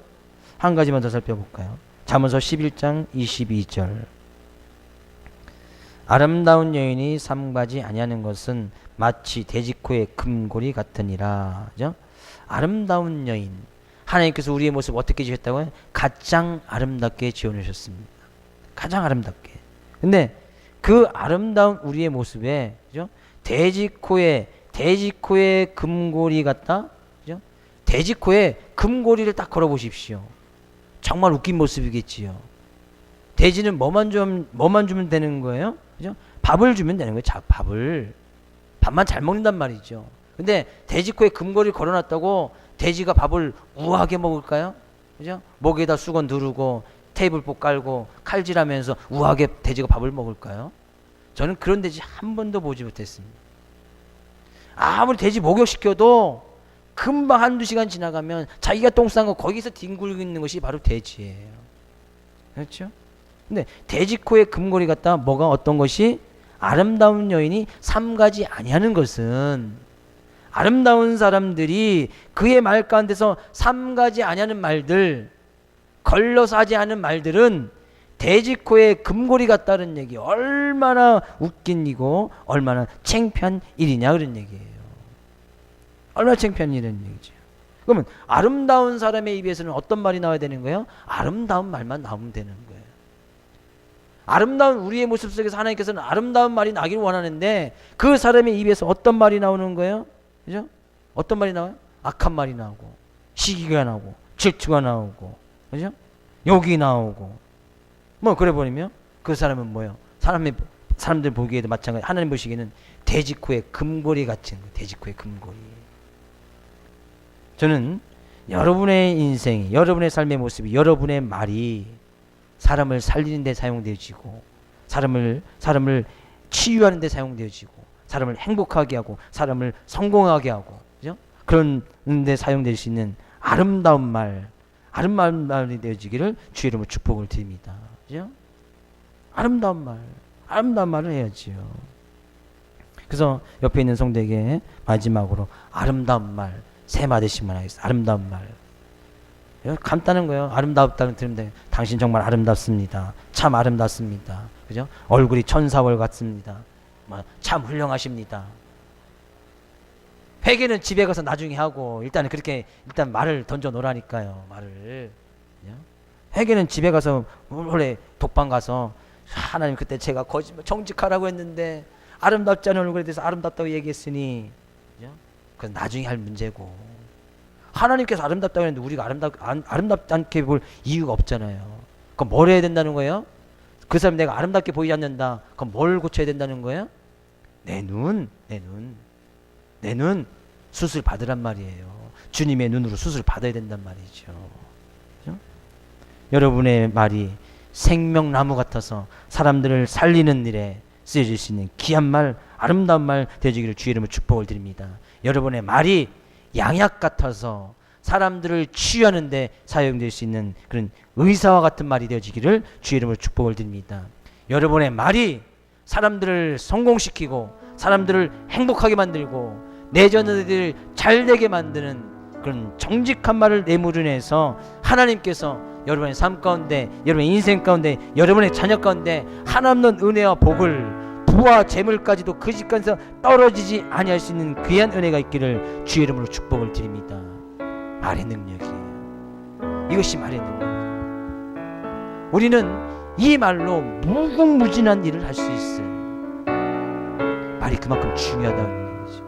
한 가지만 더 살펴볼까요? 잠언서 11장 22절. 아름다운 여인이 삼가지 아니하는 것은 마치 돼지코의 금고리 같으니라. 그죠? 아름다운 여인. 하나님께서 우리의 모습 어떻게 지으셨다고요? 가장 아름답게 지어놓으셨습니다. 가장 아름답게. 근데 그 아름다운 우리의 모습에, 그죠? 돼지코의 금고리 같다? 그죠? 돼지코에 금고리를 딱 걸어 보십시오. 정말 웃긴 모습이겠지요. 돼지는 뭐만 주면 되는 거예요? 그죠? 밥을 주면 되는 거예요. 밥만 잘 먹는단 말이죠. 근데 돼지코에 금고리를 걸어놨다고 돼지가 밥을 우아하게 먹을까요? 그죠? 목에다 수건 두르고 테이블복 깔고 칼질하면서 우아하게 돼지가 밥을 먹을까요? 저는 그런 돼지 한 번도 보지 못했습니다. 아무리 돼지 목욕시켜도 금방 한두 시간 지나가면 자기가 똥 싼 거 거기서 뒹굴고 있는 것이 바로 돼지예요. 그렇죠? 근데 돼지코의 금고리 같다. 뭐가 어떤 것이? 아름다운 여인이 삼가지 아니하는 것은, 아름다운 사람들이 그의 말 가운데서 삼가지 아니하는 말들, 걸러서 하지 않은 말들은 돼지코의 금고리 같다는 얘기. 얼마나 웃긴 일이고 얼마나 창피한 일이냐 그런 얘기예요. 얼마나 창피한 일이라는 얘기죠. 그러면 아름다운 사람의 입에서는 어떤 말이 나와야 되는 거예요? 아름다운 말만 나오면 되는 거예요. 아름다운 우리의 모습 속에서 하나님께서는 아름다운 말이 나기를 원하는데 그 사람의 입에서 어떤 말이 나오는 거예요? 그죠? 어떤 말이 나와요? 악한 말이 나오고 시기가 나오고 질투가 나오고, 그죠? 욕이 나오고, 뭐 그래 버리면 그 사람은 뭐예요? 사람들 보기에도 마찬가지. 하나님 보시기에는 돼지코의 금고리 같은 거예요. 돼지코의 금고리. 저는 여러분의 인생이, 여러분의 삶의 모습이, 여러분의 말이 사람을 살리는 데 사용되어지고, 사람을 치유하는 데 사용되어지고, 사람을 행복하게 하고, 사람을 성공하게 하고, 그죠? 그런 데 사용될 수 있는 아름다운 말이 되어지기를 주의 이름으로 축복을 드립니다. 그죠? 아름다운 말을 해야지요. 그래서 옆에 있는 성도에게 마지막으로 아름다운 말 3마디씩만 하겠습니다. 아름다운 말. 간단한 거예요. 아름답다는 들으면 당신 정말 아름답습니다. 참 아름답습니다. 그죠? 얼굴이 천사월 같습니다. 참 훌륭하십니다. 회개는 집에 가서 나중에 하고 일단 말을 던져 놓으라니까요. 말을. 회개는 집에 가서 원래 독방 가서 하나님 그때 제가 거짓말 정직하라고 했는데 아름답지 않은 얼굴에 대해서 아름답다고 얘기했으니, 그죠? 그건 나중에 할 문제고, 하나님께서 아름답다고 했는데 우리가 아름답지 않게 볼 이유가 없잖아요. 그럼 뭘 해야 된다는 거예요? 그 사람 내가 아름답게 보이지 않는다. 그럼 뭘 고쳐야 된다는 거예요? 내 눈 수술 받으란 말이에요. 주님의 눈으로 수술 받아야 된단 말이죠. 그렇죠? 여러분의 말이 생명나무 같아서 사람들을 살리는 일에 쓰여질 수 있는 귀한 말, 아름다운 말 되어지기를 주의 이름으로 축복을 드립니다. 여러분의 말이 양약 같아서 사람들을 치유하는 데 사용될 수 있는 그런 의사와 같은 말이 되어지기를 주의 이름으로 축복을 드립니다. 여러분의 말이 사람들을 성공시키고 사람들을 행복하게 만들고 내전들을 잘되게 만드는 그런 정직한 말을 내물어내서 하나님께서 여러분의 삶 가운데, 여러분의 인생 가운데, 여러분의 자녀 가운데 한없는 은혜와 복을, 부와 재물까지도 그 집간에서 떨어지지 아니할 수 있는 귀한 은혜가 있기를 주의 이름으로 축복을 드립니다. 말의 능력이에요. 이것이 말의 능력. 우리는 이 말로 무궁무진한 일을 할 수 있어요. 말이 그만큼 중요하다는 얘기죠.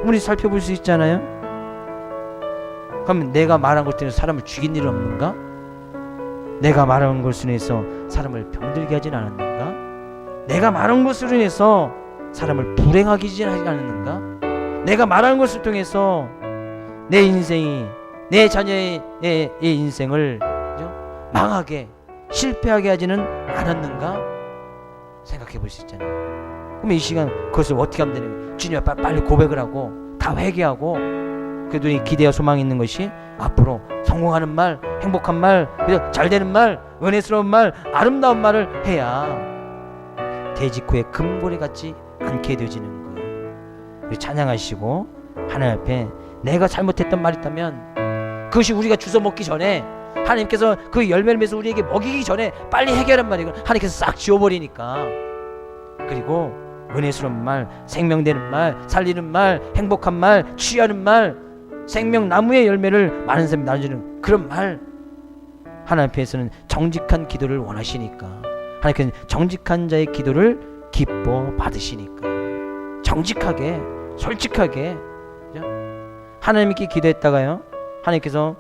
우리 살펴볼 수 있잖아요. 그러면 내가 말한 것 때문에 사람을 죽인 일은 없는가? 내가 말한 것으로 인해서 사람을 병들게 하진 않았는가? 내가 말한 것으로 인해서 사람을 불행하게 하지 않았는가? 내가 말한 것을 통해서 내 인생이, 내 자녀의 인생을 망하게, 실패하게 하지는 않았는가? 생각해 볼 수 있잖아요. 그럼 이 시간 그것을 어떻게 하면 되는 거예요? 주님 앞에 빨리 고백을 하고 다 회개하고, 그래도 이 기대와 소망이 있는 것이 앞으로 성공하는 말, 행복한 말, 잘 되는 말, 은혜스러운 말, 아름다운 말을 해야 돼지코의 금고리 같지 않게 되어지는 거예요. 찬양하시고 하나님 앞에 내가 잘못했던 말 있다면 그것이 우리가 주워 먹기 전에 하나님께서 그 열매를 맺어서 우리에게 먹이기 전에 빨리 해결한 말이고 하나님께서 싹 지워버리니까. 그리고 은혜스러운 말, 생명되는 말, 살리는 말, 행복한 말, 취하는 말, 생명나무의 열매를 많은 사람이 나눠주는 그런 말, 하나님 앞에서는 정직한 기도를 원하시니까, 하나님께서는 정직한 자의 기도를 기뻐 받으시니까, 정직하게 솔직하게, 그죠? 하나님께 기도했다가요, 하나님께서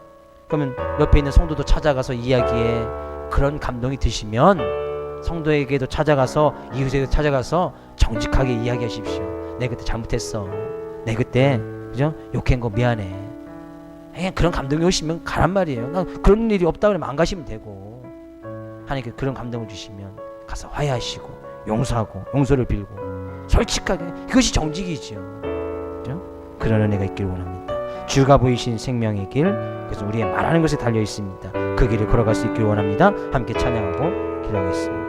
그러면 옆에 있는 성도도 찾아가서 이야기에 그런 감동이 드시면 성도에게도 찾아가서, 이웃에게도 찾아가서 정직하게 이야기하십시오. 내 그때 잘못했어, 내 그때 그죠? 욕한 거 미안해. 그냥 그런 감동이 오시면 가란 말이에요. 그런 일이 없다 그러면 안 가시면 되고, 하나님께 그런 감동을 주시면 가서 화해하시고 용서하고 용서를 빌고 솔직하게, 그것이 정직이지요. 그죠? 그런 은혜가 있기를 원합니다. 주가 보이신 생명의 길, 그래서 우리의 말하는 것에 달려 있습니다. 그 길을 걸어갈 수 있기를 원합니다. 함께 찬양하고 기도하겠습니다.